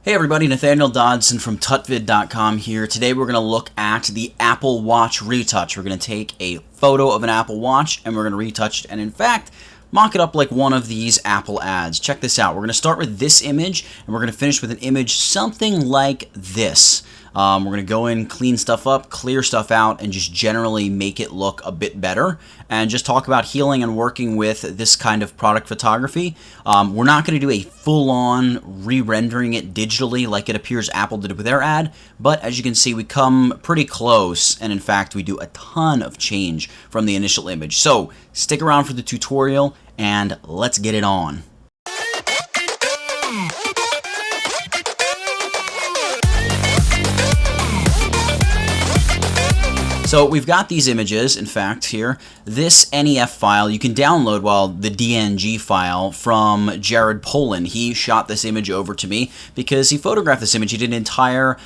Hey everybody, Nathaniel Dodson from Tutvid.com here. Today we're going to look at the Apple Watch Retouch. We're going to take a photo of an Apple Watch and we're going to retouch it and in fact mock it up like one of these Apple ads. Check this out. We're going to start with this image and we're going to finish with an image something like this. We're going to go in, clean stuff up, clear stuff out, and just generally make it look a bit better and just talk about healing and working with this kind of product photography. We're not going to do a full-on re-rendering it digitally like it appears Apple did with their ad, but as you can see, we come pretty close, and in fact, we do a ton of change from the initial image. So stick around for the tutorial, and let's get it on. So we've got these images, in fact, here. This NEF file you can download, the DNG file from Jared Poland. He shot this image over to me because he photographed this image. He did an entire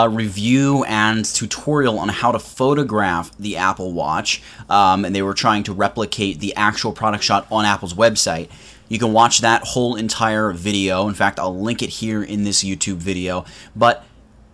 review and tutorial on how to photograph the Apple Watch, and they were trying to replicate the actual product shot on Apple's website. You can watch that whole entire video. In fact, I'll link it here in this YouTube video. But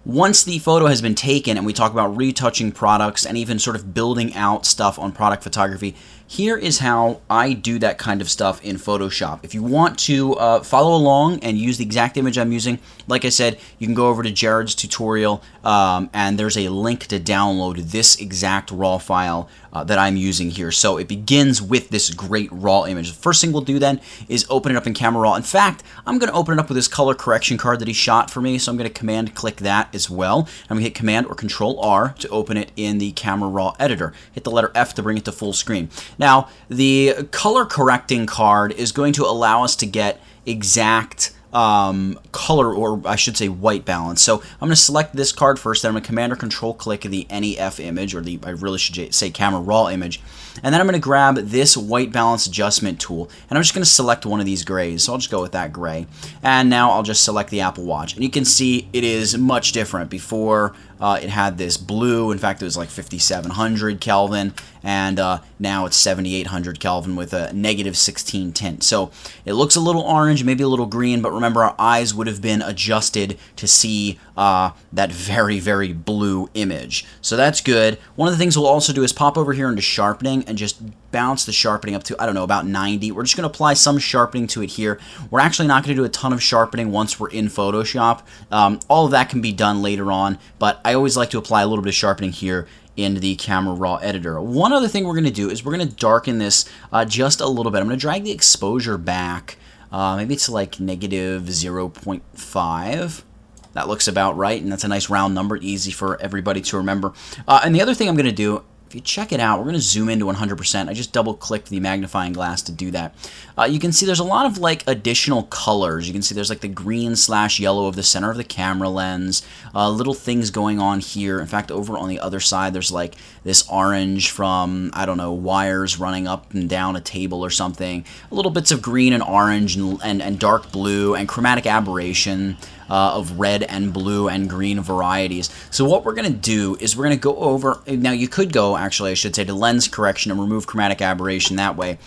once the photo has been taken and we talk about retouching products and even sort of building out stuff on product photography, here is how I do that kind of stuff in Photoshop. If you want to follow along and use the exact image I'm using, like I said, you can go over to Jared's tutorial and there's a link to download this exact raw file that I'm using here. So it begins with this great raw image. The first thing we'll do then is open it up in Camera Raw. In fact, I'm going to open it up with this color correction card that he shot for me, so I'm going to Command click that as well. I'm going to hit Command or Control R to open it in the Camera Raw editor. Hit the letter F to bring it to full screen. Now, the color correcting card is going to allow us to get exact color, or I should say white balance. So I'm going to select this card first, then I'm going to Command or Control click the NEF image, or I really should say Camera Raw image, and then I'm going to grab this white balance adjustment tool, and I'm just going to select one of these grays. So I'll just go with that gray, and now I'll just select the Apple Watch, and you can see it is much different. Before it had this blue, in fact it was like 5700 Kelvin, and now it's 7800 Kelvin with a -16 tint. So it looks a little orange, maybe a little green, but remember our eyes would have been adjusted to see that very, very blue image. So that's good. One of the things we'll also do is pop over here into sharpening and just bounce the sharpening up to, I don't know, about 90. We're just going to apply some sharpening to it here. We're actually not going to do a ton of sharpening once we're in Photoshop. All of that can be done later on, but I always like to apply a little bit of sharpening here in the Camera Raw editor. One other thing we're going to do is we're going to darken this just a little bit. I'm going to drag the exposure back. Maybe it's like -0.5. That looks about right, and that's a nice round number, easy for everybody to remember. And the other thing I'm going to do, if you check it out, we're going to zoom into 100%. I just double-clicked the magnifying glass to do that. You can see there's a lot of like additional colors. You can see there's like the green/yellow of the center of the camera lens, little things going on here. In fact, over on the other side, there's like this orange from, I don't know, wires running up and down a table or something. Little bits of green and orange and dark blue and chromatic aberration of red and blue and green varieties. So what we're going to do is we're going to go over, now you could go, actually I should say, to lens correction and remove chromatic aberration that way.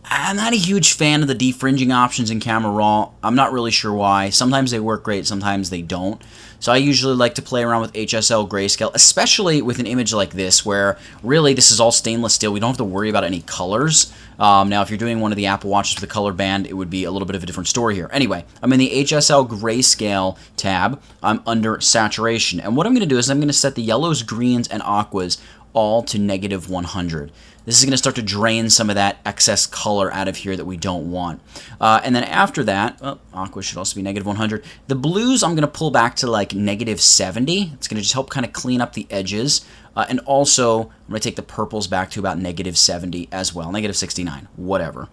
I'm not a huge fan of the defringing options in Camera Raw. I'm not really sure why. Sometimes they work great, sometimes they don't. So I usually like to play around with HSL grayscale, especially with an image like this where really this is all stainless steel. We don't have to worry about any colors. Now if you're doing one of the Apple Watches with a color band, it would be a little bit of a different story here. Anyway, I'm in the HSL grayscale tab. I'm under saturation. And what I'm going to do is I'm going to set the yellows, greens, and aquas all to -100. This is going to start to drain some of that excess color out of here that we don't want. And then after that, aqua should also be -100. The blues I'm going to pull back to like -70. It's going to just help kind of clean up the edges. And also, I'm going to take the purples back to about -70 as well, -69, whatever.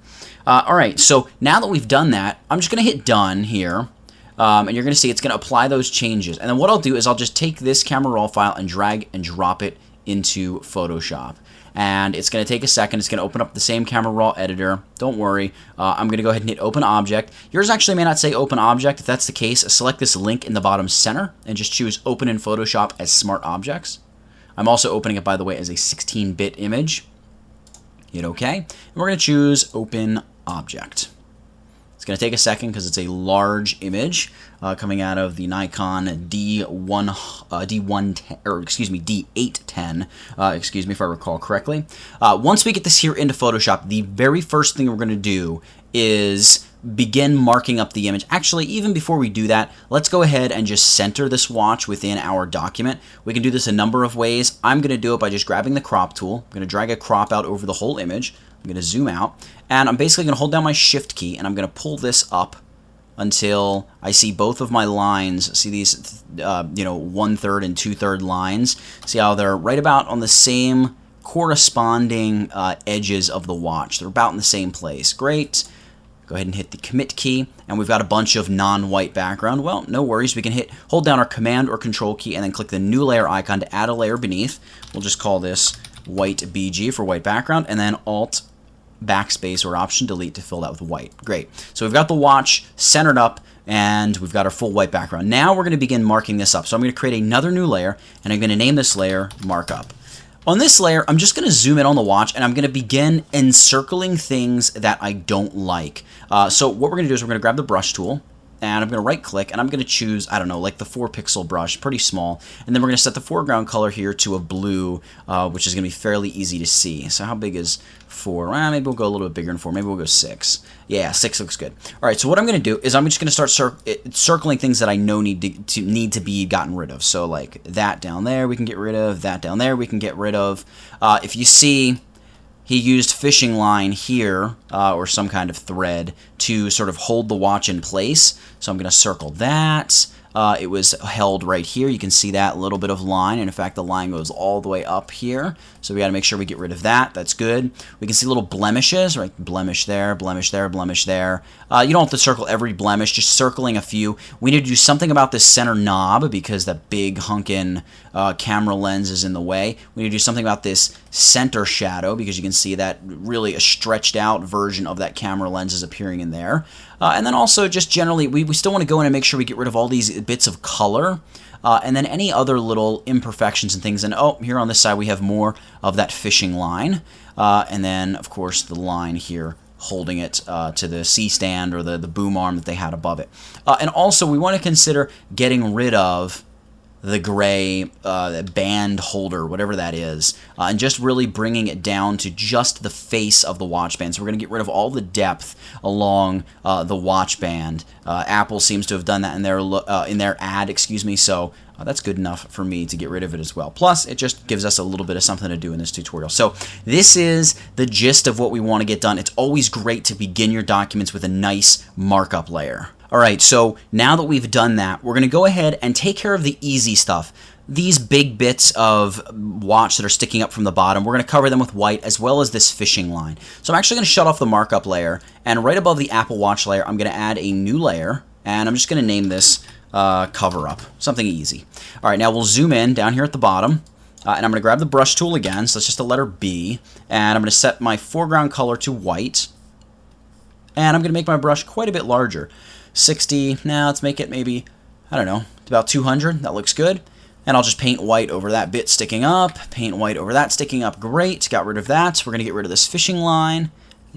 All right, so now that we've done that, I'm just going to hit done here. And you're going to see it's going to apply those changes. And then what I'll do is I'll just take this Camera Raw file and drag and drop it into Photoshop. And it's going to take a second. It's going to open up the same Camera Raw editor. Don't worry. I'm going to go ahead and hit Open Object. Yours actually may not say Open Object. If that's the case, select this link in the bottom center and just choose Open in Photoshop as Smart Objects. I'm also opening it, by the way, as a 16-bit image. Hit OK. And we're going to choose Open Object. It's going to take a second because it's a large image coming out of the Nikon D810, excuse me if I recall correctly. Once we get this here into Photoshop, the very first thing we're going to do is begin marking up the image. Actually, even before we do that, let's go ahead and just center this watch within our document. We can do this a number of ways. I'm going to do it by just grabbing the crop tool. I'm going to drag a crop out over the whole image. I'm going to zoom out, and I'm basically going to hold down my Shift key, and I'm going to pull this up until I see both of my lines. See these, 1/3 and 2/3 lines? See how they're right about on the same corresponding edges of the watch. They're about in the same place. Great. Go ahead and hit the Commit key, and we've got a bunch of non-white background. Well, no worries. We can hold down our Command or Control key and then click the New Layer icon to add a layer beneath. We'll just call this White BG for white background, and then Alt Backspace or Option Delete to fill that with white. Great. So we've got the watch centered up, and we've got our full white background. Now we're going to begin marking this up. So I'm going to create another new layer, and I'm going to name this layer Markup. On this layer, I'm just going to zoom in on the watch, and I'm going to begin encircling things that I don't like. So what we're going to do is we're going to grab the brush tool, and I'm going to right-click, and I'm going to choose, I don't know, like the 4-pixel brush, pretty small. And then we're going to set the foreground color here to a blue, which is going to be fairly easy to see. So how big is 4? Maybe we'll go a little bit bigger than 4. Maybe we'll go 6. Yeah, 6 looks good. All right, so what I'm going to do is I'm just going to start circling things that I know need to be gotten rid of. So like that down there we can get rid of, that down there we can get rid of. If you see, he used fishing line here, or some kind of thread, to sort of hold the watch in place. So I'm going to circle that. It was held right here. You can see that little bit of line, and in fact the line goes all the way up here. So we got to make sure we get rid of that. That's good. We can see little blemishes, right? Blemish there, blemish there, blemish there. You don't have to circle every blemish, just circling a few. We need to do something about this center knob because that big hunkin' camera lens is in the way. We need to do something about this center shadow because you can see that really a stretched out version of that camera lens is appearing in there. And then also just generally, we still want to go in and make sure we get rid of all these bits of color. And then any other little imperfections and things. And oh, here on this side we have more of that fishing line. And then, of course, the line here holding it to the C-stand or the boom arm that they had above it. And also we want to consider getting rid of the gray band holder, whatever that is, and just really bringing it down to just the face of the watch band. So we're going to get rid of all the depth along the watch band. Apple seems to have done that in their ad, excuse me, so that's good enough for me to get rid of it as well. Plus, it just gives us a little bit of something to do in this tutorial. So this is the gist of what we want to get done. It's always great to begin your documents with a nice markup layer. Alright, so now that we've done that, we're going to go ahead and take care of the easy stuff. These big bits of watch that are sticking up from the bottom, we're going to cover them with white as well as this fishing line. So I'm actually going to shut off the markup layer, and right above the Apple Watch layer, I'm going to add a new layer, and I'm just going to name this Cover Up, something easy. Alright, now we'll zoom in down here at the bottom, and I'm going to grab the brush tool again, so it's just a letter B, and I'm going to set my foreground color to white, and I'm going to make my brush quite a bit larger. 60, now let's make it maybe, I don't know, about 200, that looks good. And I'll just paint white over that bit sticking up, paint white over that sticking up, great, got rid of that. We're going to get rid of this fishing line,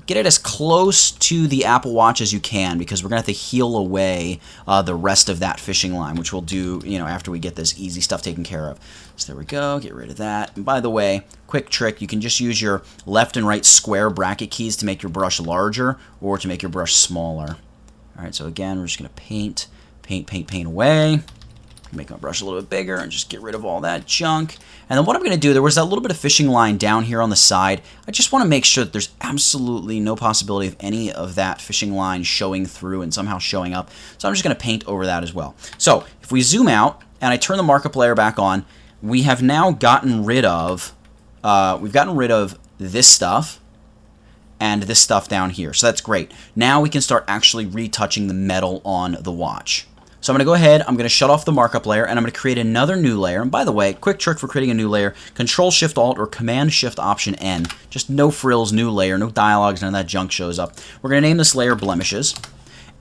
get it as close to the Apple Watch as you can because we're going to have to heal away the rest of that fishing line, which we'll do, after we get this easy stuff taken care of. So there we go, get rid of that. And by the way, quick trick, you can just use your left and right square bracket keys to make your brush larger or to make your brush smaller. Alright, so again, we're just going to paint away. Make my brush a little bit bigger and just get rid of all that junk. And then what I'm going to do, there was that little bit of fishing line down here on the side. I just want to make sure that there's absolutely no possibility of any of that fishing line showing through and somehow showing up. So I'm just going to paint over that as well. So if we zoom out and I turn the markup layer back on, we have now gotten rid of, this stuff and this stuff down here. So that's great. Now we can start actually retouching the metal on the watch. So I'm going to go ahead, I'm going to shut off the markup layer, and I'm going to create another new layer. And by the way, quick trick for creating a new layer, Control-Shift-Alt or Command-Shift-Option-N. Just no frills, new layer, no dialogues, none of that junk shows up. We're going to name this layer Blemishes.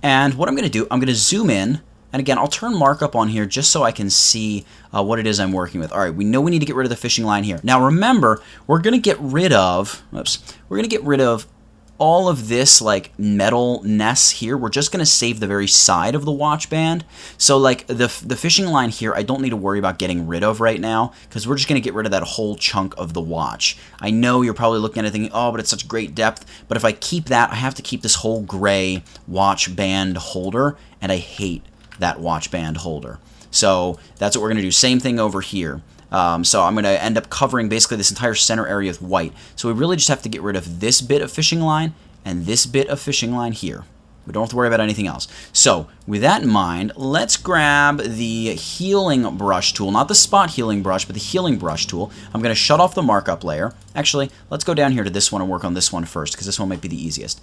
And what I'm going to do, I'm going to zoom in, and again, I'll turn markup on here just so I can see what it is I'm working with. All right, we know we need to get rid of the fishing line here. Now remember, we're going to get rid of, all of this like metalness here, we're just going to save the very side of the watch band. So like the fishing line here, I don't need to worry about getting rid of right now because we're just going to get rid of that whole chunk of the watch. I know you're probably looking at it thinking, oh, but it's such great depth. But if I keep that, I have to keep this whole gray watch band holder, and I hate that watch band holder. So that's what we're going to do. Same thing over here. So I'm going to end up covering basically this entire center area with white. So we really just have to get rid of this bit of fishing line and this bit of fishing line here. We don't have to worry about anything else. So with that in mind, let's grab the healing brush tool, not the spot healing brush, but the healing brush tool. I'm going to shut off the markup layer. Actually, let's go down here to this one and work on this one first because this one might be the easiest.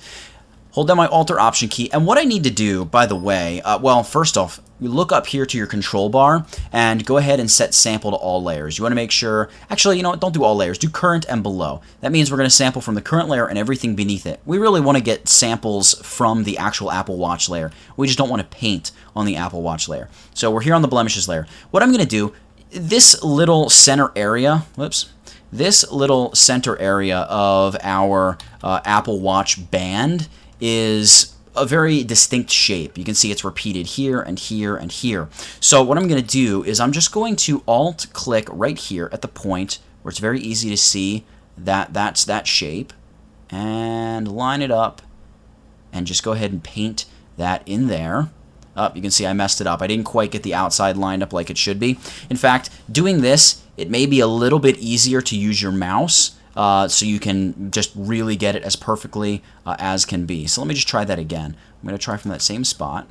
Hold down my Alt or Option key, and what I need to do, by the way, well, first off, you look up here to your control bar and go ahead and set sample to all layers. You want to make sure, actually, you know what, don't do all layers, do current and below. That means we're going to sample from the current layer and everything beneath it. We really want to get samples from the actual Apple Watch layer. We just don't want to paint on the Apple Watch layer. So we're here on the blemishes layer. What I'm going to do, this little center area, this little center area of our Apple Watch band is a very distinct shape. You can see it's repeated here and here and here. So what I'm going to do is I'm just going to Alt-click right here at the point where it's very easy to see that that's that shape and line it up and just go ahead and paint that in there. You can see I messed it up. I didn't quite get the outside lined up like it should be. In fact, doing this, it may be a little bit easier to use your mouse so you can just really get it as perfectly as can be. So let me just try that again. I'm going to try from that same spot.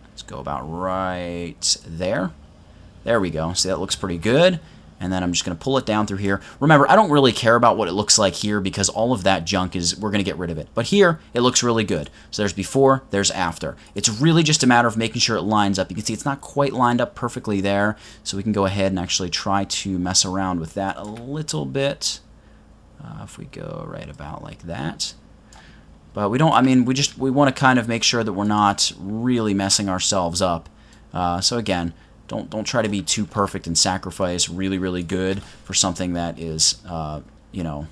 Let's go about right there. There we go. See, that looks pretty good. And then I'm just going to pull it down through here. Remember, I don't really care about what it looks like here because all of that junk is, we're going to get rid of it. But here, it looks really good. So there's before, there's after. It's really just a matter of making sure it lines up. You can see it's not quite lined up perfectly there. So we can go ahead and actually try to mess around with that a little bit. If we go right about like that. But we don't, I mean, we want to kind of make sure that we're not really messing ourselves up. So again, don't try to be too perfect and sacrifice really, really good for something that is, you know,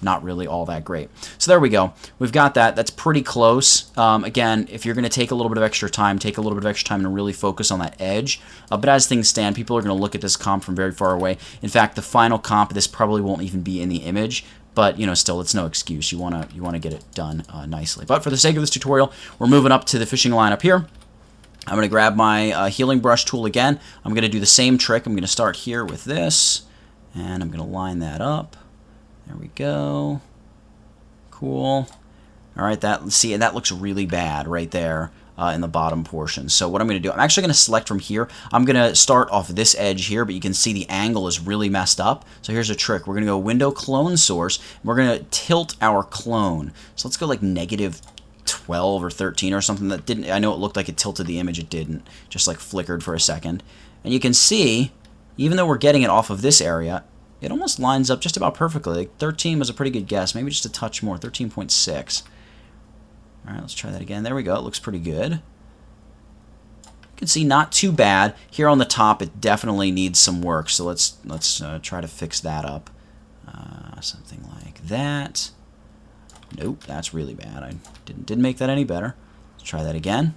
not really all that great. So there we go. We've got that. That's pretty close. Again, if you're going to take a little bit of extra time, take a little bit of extra time and really focus on that edge. But as things stand, people are going to look at this comp from very far away. In fact, the final comp, this probably won't even be in the image. But, you know, still, it's no excuse. You want to get it done nicely. But for the sake of this tutorial, we're moving up to the fishing line up here. I'm going to grab my healing brush tool again. I'm going to do the same trick. I'm going to start here with this, and I'm going to line that up. There we go. Cool. All right, see, that looks really bad right there in the bottom portion. So what I'm going to do, I'm actually going to select from here. I'm going to start off this edge here, but you can see the angle is really messed up. So here's a trick. We're going to go Window Clone Source, and we're going to tilt our clone. So let's go like -12 or 13 or something. That didn't, I know it looked like it tilted the image, it didn't, just like flickered for a second. And you can see, even though we're getting it off of this area, it almost lines up just about perfectly. Like 13 was a pretty good guess, maybe just a touch more, 13.6. Alright, let's try that again. There we go, it looks pretty good. You can see not too bad. Here on the top, it definitely needs some work, so let's try to fix that up. Something like that. Nope, that's really bad. I didn't make that any better. Let's try that again.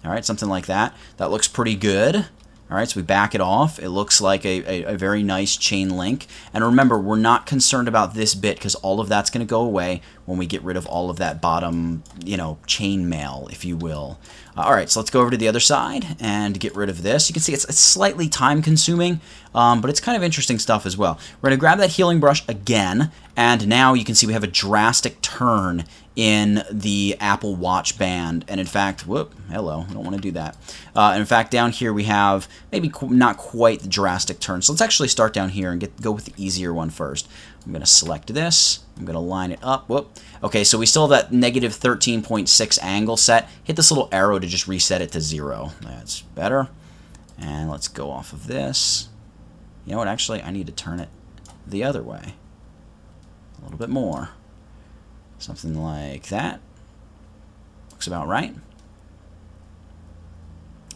All right, something like that. That looks pretty good. All right, so we back it off. It looks like a very nice chain link. And remember, we're not concerned about this bit because all of that's going to go away when we get rid of all of that bottom, you know, chain mail, if you will. All right, so let's go over to the other side and get rid of this. You can see it's slightly time-consuming, but it's kind of interesting stuff as well. We're going to grab that healing brush again, and now you can see we have a drastic turn in the Apple Watch band. And in fact, whoop, hello, I don't want to do that. In fact, down here we have maybe not quite the drastic turn. So let's actually start down here and go with the easier one first. I'm going to select this. I'm going to line it up. Whoop. Okay, so we still have that -13.6 angle set. Hit this little arrow to just reset it to 0. That's better. And let's go off of this. You know what? Actually, I need to turn it the other way. A little bit more. Something like that. Looks about right.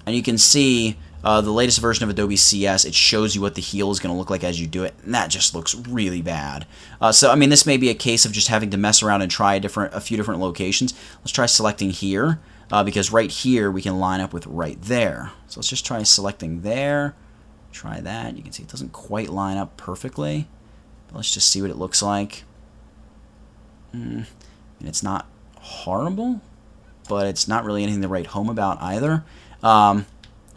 And you can see the latest version of Adobe CS, it shows you what the heel is going to look like as you do it, and that just looks really bad. So, I mean, this may be a case of just having to mess around and try a few different locations. Let's try selecting here, because right here we can line up with right there. So let's just try selecting there. Try that. You can see it doesn't quite line up perfectly. But let's just see what it looks like. And it's not horrible, but it's not really anything to write home about either.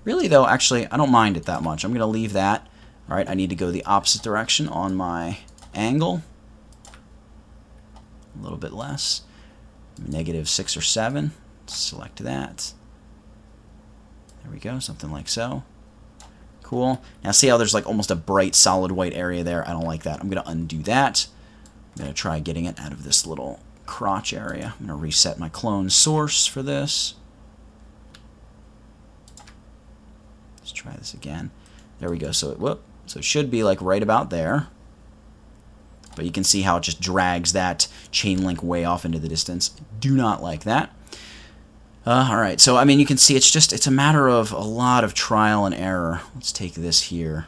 Really, though, actually, I don't mind it that much. I'm going to leave that. All right, I need to go the opposite direction on my angle. A little bit less. -6 or 7. Select that. There we go, something like so. Cool. Now see how there's like almost a bright solid white area there? I don't like that. I'm going to undo that. I'm going to try getting it out of this little crotch area. I'm going to reset my clone source for this. Let's try this again. There we go. So it should be like right about there. But you can see how it just drags that chain link way off into the distance. Do not like that. Alright, so I mean you can see it's a matter of a lot of trial and error. Let's take this here.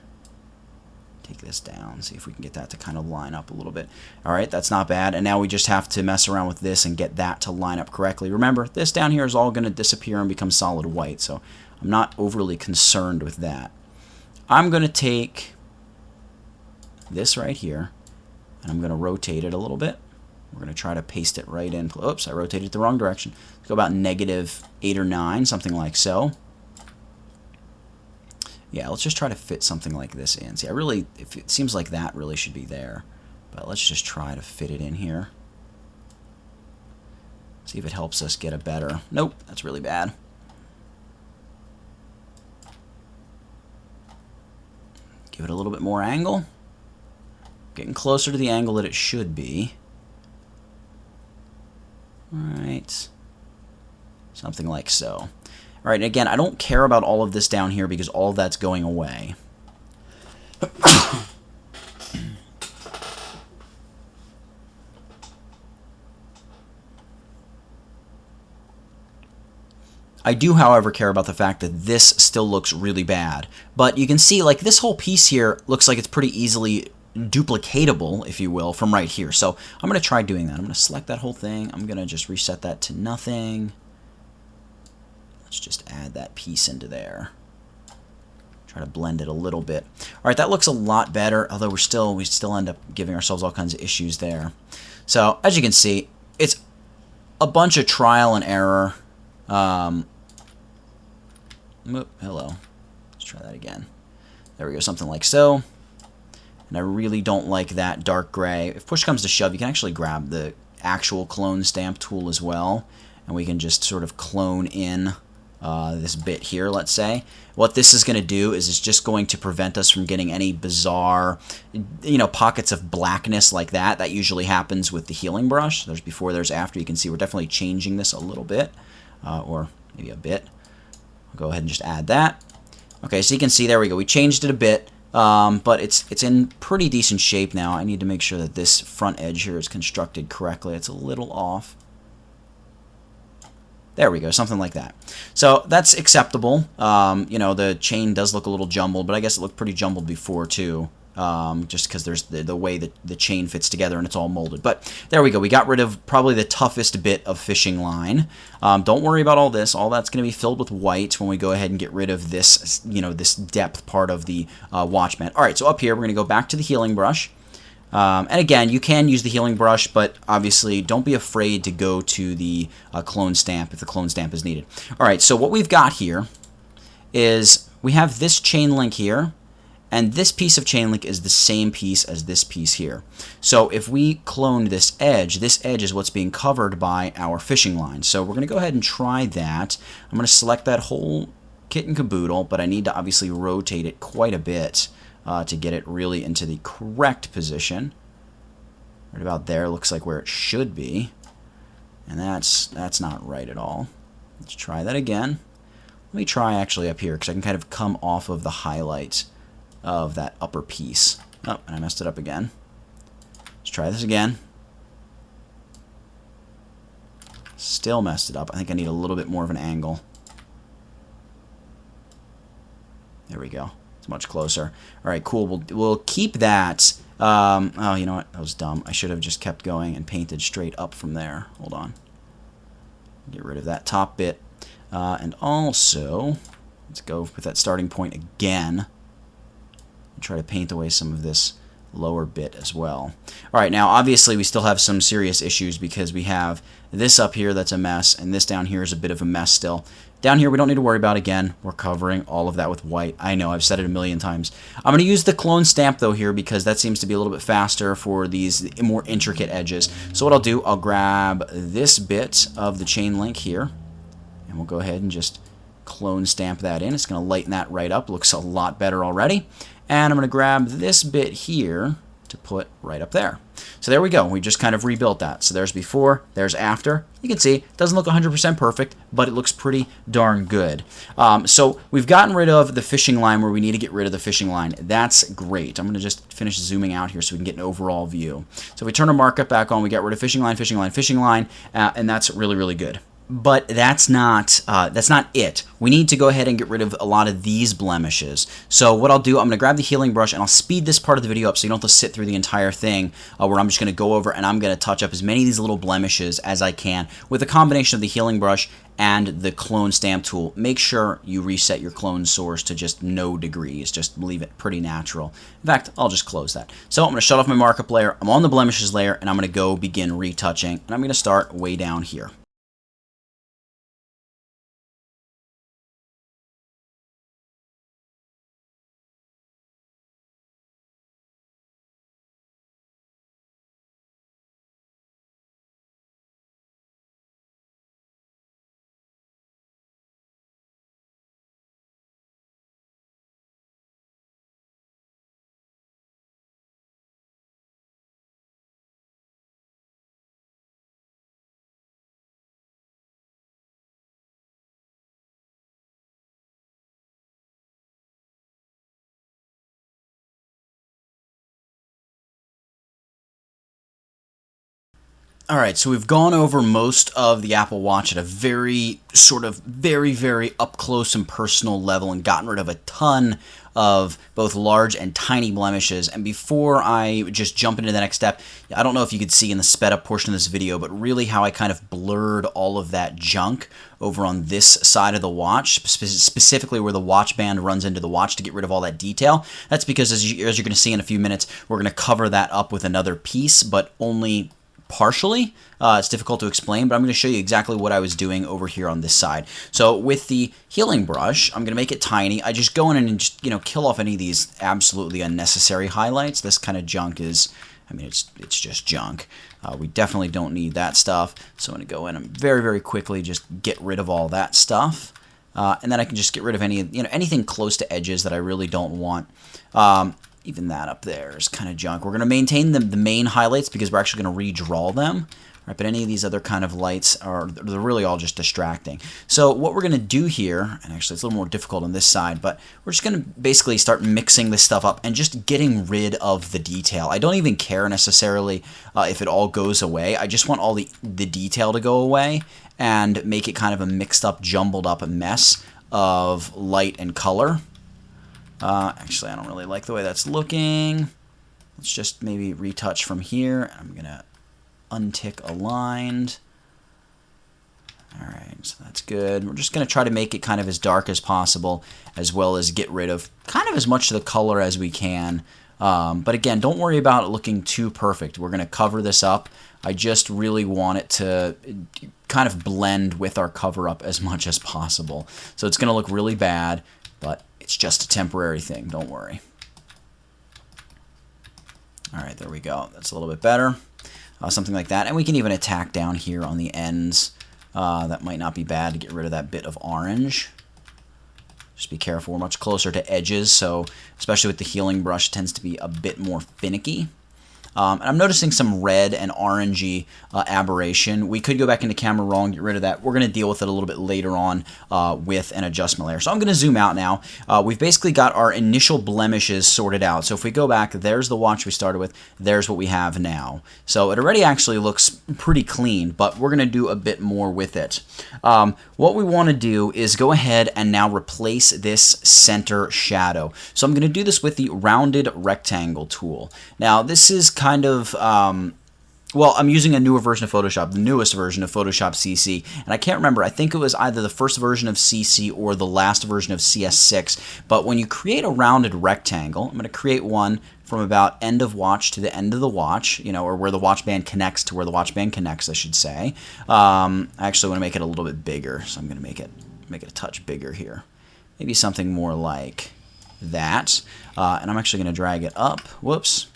Take this down, see if we can get that to kind of line up a little bit. Alright, that's not bad. And now we just have to mess around with this and get that to line up correctly. Remember, this down here is all going to disappear and become solid white, so I'm not overly concerned with that. I'm going to take this right here, and I'm going to rotate it a little bit. We're going to try to paste it right in. Oops, I rotated it the wrong direction. Let's go about -8 or 9, something like so. Yeah, let's just try to fit something like this in. See, it seems like that really should be there. But let's just try to fit it in here. See if it helps us get a better... Nope, that's really bad. Give it a little bit more angle. Getting closer to the angle that it should be. Alright. Something like so. Alright, and again, I don't care about all of this down here because all of that's going away. I do, however, care about the fact that this still looks really bad. But you can see, like, this whole piece here looks like it's pretty easily duplicatable, if you will, from right here. So I'm going to try doing that. I'm going to select that whole thing. I'm going to just reset that to nothing. Let's just add that piece into there. Try to blend it a little bit. All right, that looks a lot better, although we still end up giving ourselves all kinds of issues there. So as you can see, it's a bunch of trial and error. Hello. Let's try that again. There we go, something like so. And I really don't like that dark gray. If push comes to shove, you can actually grab the actual clone stamp tool as well, and we can just sort of clone in this bit here, let's say. What this is going to do is it's just going to prevent us from getting any bizarre, pockets of blackness like that. That usually happens with the healing brush. There's before, there's after. You can see we're definitely changing this a little bit, or maybe a bit. I'll go ahead and just add that. Okay, so you can see, there we go. We changed it a bit. But it's in pretty decent shape now. I need to make sure that this front edge here is constructed correctly. It's a little off. There we go, something like that. So that's acceptable. The chain does look a little jumbled, but I guess it looked pretty jumbled before too. Just because there's the way that the chain fits together and it's all molded. But there we go. We got rid of probably the toughest bit of fishing line. Don't worry about all this. All that's going to be filled with white when we go ahead and get rid of this, this depth part of the watchband. All right, so up here, we're going to go back to the healing brush. And again, you can use the healing brush, but obviously don't be afraid to go to the clone stamp if the clone stamp is needed. All right, so what we've got here is we have this chain link here. And this piece of chain link is the same piece as this piece here. So if we clone this edge is what's being covered by our fishing line. So we're going to go ahead and try that. I'm going to select that whole kit and caboodle, but I need to obviously rotate it quite a bit to get it really into the correct position. Right about there looks like where it should be. And that's not right at all. Let's try that again. Let me try actually up here because I can kind of come off of the highlights of that upper piece. Oh, and I messed it up again. Let's try this again. Still messed it up. I think I need a little bit more of an angle. There we go. It's much closer. All right, cool. We'll keep that. Oh, you know what? That was dumb. I should have just kept going and painted straight up from there. Hold on. Get rid of that top bit. And also, let's go with that starting point again. And try to paint away some of this lower bit as well. All right, now obviously we still have some serious issues because we have this up here that's a mess, and this down here is a bit of a mess still. Down here we don't need to worry about again. We're covering all of that with white. I know, I've said it a million times. I'm going to use the clone stamp though here because that seems to be a little bit faster for these more intricate edges. So what I'll do, I'll grab this bit of the chain link here, and we'll go ahead and just clone stamp that in. It's going to lighten that right up. Looks a lot better already. And I'm going to grab this bit here to put right up there. So there we go. We just kind of rebuilt that. So there's before, there's after. You can see it doesn't look 100% perfect, but it looks pretty darn good. So we've gotten rid of the fishing line where we need to get rid of the fishing line. That's great. I'm going to just finish zooming out here so we can get an overall view. So if we turn our markup back on, we get rid of fishing line, fishing line, fishing line, and that's really, really good. But that's not it. We need to go ahead and get rid of a lot of these blemishes. So what I'll do, I'm going to grab the healing brush and I'll speed this part of the video up so you don't have to sit through the entire thing where I'm just going to go over and I'm going to touch up as many of these little blemishes as I can with a combination of the healing brush and the clone stamp tool. Make sure you reset your clone source to just no degrees. Just leave it pretty natural. In fact, I'll just close that. So I'm going to shut off my markup layer. I'm on the blemishes layer and I'm going to go begin retouching. And I'm going to start way down here. Alright, so we've gone over most of the Apple Watch at a very, very up close and personal level and gotten rid of a ton of both large and tiny blemishes. And before I just jump into the next step, I don't know if you could see in the sped up portion of this video, but really how I kind of blurred all of that junk over on this side of the watch, specifically where the watch band runs into the watch to get rid of all that detail. That's because as you're going to see in a few minutes, we're going to cover that up with another piece, but only partially. It's difficult to explain, but I'm going to show you exactly what I was doing over here on this side. So with the healing brush, I'm going to make it tiny. I just go in and just, kill off any of these absolutely unnecessary highlights. This kind of junk is, it's just junk. We definitely don't need that stuff. So I'm going to go in and very quickly just get rid of all that stuff. And then I can just get rid of anything close to edges that I really don't want. Even that up there is kind of junk. We're going to maintain the main highlights because we're actually going to redraw them. Right, but any of these other kind of lights they're really all just distracting. So what we're going to do here, and actually it's a little more difficult on this side, but we're just going to basically start mixing this stuff up and just getting rid of the detail. I don't even care necessarily if it all goes away. I just want all the detail to go away and make it kind of a mixed up, jumbled up mess of light and color. Actually, I don't really like the way that's looking. Let's just maybe retouch from here. I'm going to untick aligned. Alright, so that's good. We're just going to try to make it kind of as dark as possible, as well as get rid of kind of as much of the color as we can. But again, don't worry about it looking too perfect. We're going to cover this up. I just really want it to kind of blend with our cover up as much as possible. So it's going to look really bad, but it's just a temporary thing. Don't worry. Alright, there we go. That's a little bit better. Something like that. And we can even attack down here on the ends. That might not be bad to get rid of that bit of orange. Just be careful. We're much closer to edges, so especially with the healing brush, it tends to be a bit more finicky. And I'm noticing some red and orangey aberration. We could go back into camera raw and get rid of that. We're going to deal with it a little bit later on with an adjustment layer. So I'm going to zoom out now. We've basically got our initial blemishes sorted out. So if we go back, there's the watch we started with. There's what we have now. So it already actually looks pretty clean, but we're going to do a bit more with it. What we want to do is go ahead and now replace this center shadow. So I'm going to do this with the rounded rectangle tool. Now this is kind of, well, I'm using a newer version of Photoshop, the newest version of Photoshop CC, and I can't remember, I think it was either the first version of CC or the last version of CS6, but when you create a rounded rectangle, I'm going to create one from about end of watch to the end of the watch, you know, or where the watchband connects to where the watchband connects, I should say. I actually want to make it a little bit bigger, so I'm going to make it a touch bigger here. Maybe something more like that, and I'm actually going to drag it up. Whoops.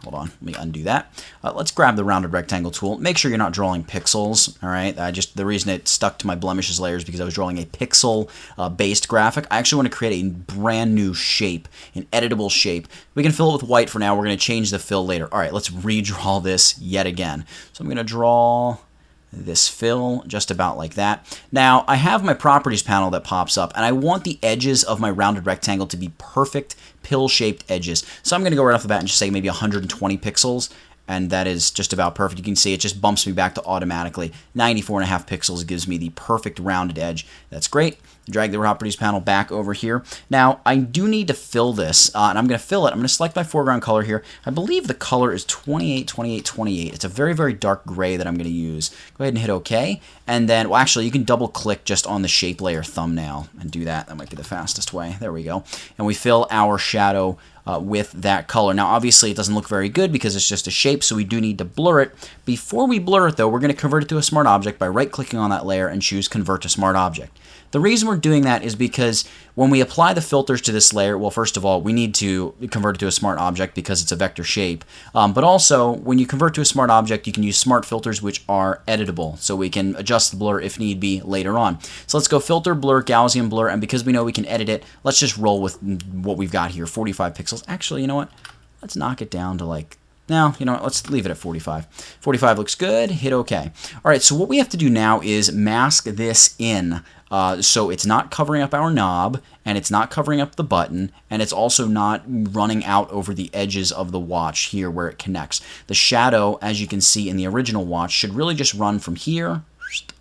Hold on, let me undo that. Let's grab the rounded rectangle tool. Make sure you're not drawing pixels, all right? The reason it stuck to my blemishes layer is because I was drawing a pixel-based graphic. I actually want to create a brand new shape, an editable shape. We can fill it with white for now. We're going to change the fill later. All right, let's redraw this yet again. So I'm going to draw this fill just about like that. Now, I have my properties panel that pops up, and I want the edges of my rounded rectangle to be perfect pill-shaped edges. So I'm going to go right off the bat and just say maybe 120 pixels, and that is just about perfect. You can see it just bumps me back to automatically 94.5 pixels. Gives me the perfect rounded edge. That's great. Drag the properties panel back over here. Now, I do need to fill this, and I'm going to fill it. I'm going to select my foreground color here. I believe the color is 28, 28, 28. It's a very, very dark gray that I'm going to use. Go ahead and hit OK. And then, well, actually, you can double-click just on the shape layer thumbnail and do that. That might be the fastest way. There we go. And we fill our shadow with that color. Now, obviously, it doesn't look very good because it's just a shape, so we do need to blur it. Before we blur it, though, we're going to convert it to a smart object by right-clicking on that layer and choose Convert to Smart Object. The reason we're doing that is because when we apply the filters to this layer, well, first of all, we need to convert it to a smart object because it's a vector shape. But also, when you convert to a smart object, you can use smart filters which are editable, so we can adjust the blur if need be later on. So let's go Filter, Blur, Gaussian Blur, and because we know we can edit it, let's just roll with what we've got here, 45 pixels. Actually, you know what? Let's knock it down to like... No, you know what, let's leave it at 45. 45 looks good, hit OK. All right, so what we have to do now is mask this in. So it's not covering up our knob, and it's not covering up the button, and it's also not running out over the edges of the watch here where it connects. The shadow, as you can see in the original watch, should really just run from here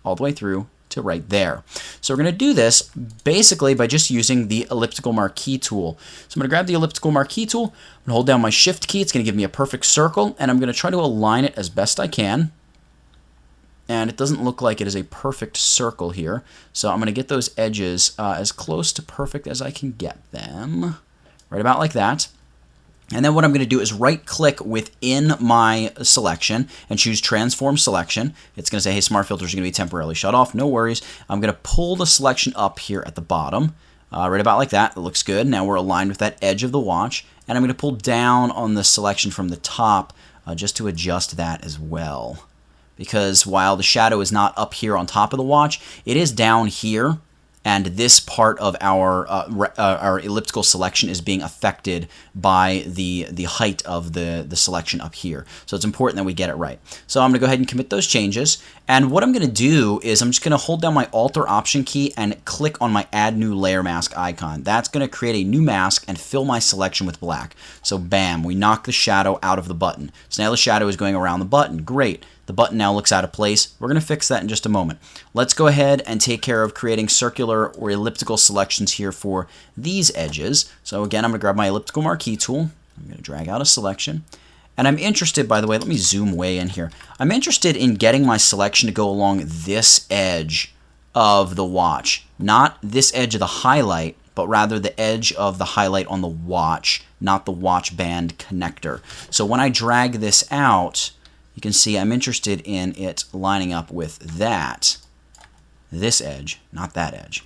all the way through to right there. So we're going to do this basically by just using the elliptical marquee tool. So I'm going to grab the elliptical marquee tool, I'm going to hold down my shift key, it's going to give me a perfect circle, and I'm going to try to align it as best I can. And it doesn't look like it is a perfect circle here, so I'm going to get those edges as close to perfect as I can get them. Right about like that. And then what I'm going to do is right-click within my selection and choose Transform Selection. It's going to say, hey, Smart Filters are going to be temporarily shut off. No worries. I'm going to pull the selection up here at the bottom, right about like that. It looks good. Now we're aligned with that edge of the watch. And I'm going to pull down on the selection from the top just to adjust that as well. Because while the shadow is not up here on top of the watch, it is down here. And this part of our elliptical selection is being affected by the height of the selection up here. So it's important that we get it right. So I'm going to go ahead and commit those changes. And what I'm going to do is I'm just going to hold down my Alt or Option key and click on my Add New Layer Mask icon. That's going to create a new mask and fill my selection with black. So bam, we knock the shadow out of the button. So now the shadow is going around the button. Great. The button now looks out of place. We're going to fix that in just a moment. Let's go ahead and take care of creating circular or elliptical selections here for these edges. So again, I'm going to grab my elliptical marquee tool. I'm going to drag out a selection. And I'm interested, by the way, let me zoom way in here. I'm interested in getting my selection to go along this edge of the watch. Not this edge of the highlight, but rather the edge of the highlight on the watch, not the watch band connector. So when I drag this out, you can see I'm interested in it lining up with this edge, not that edge.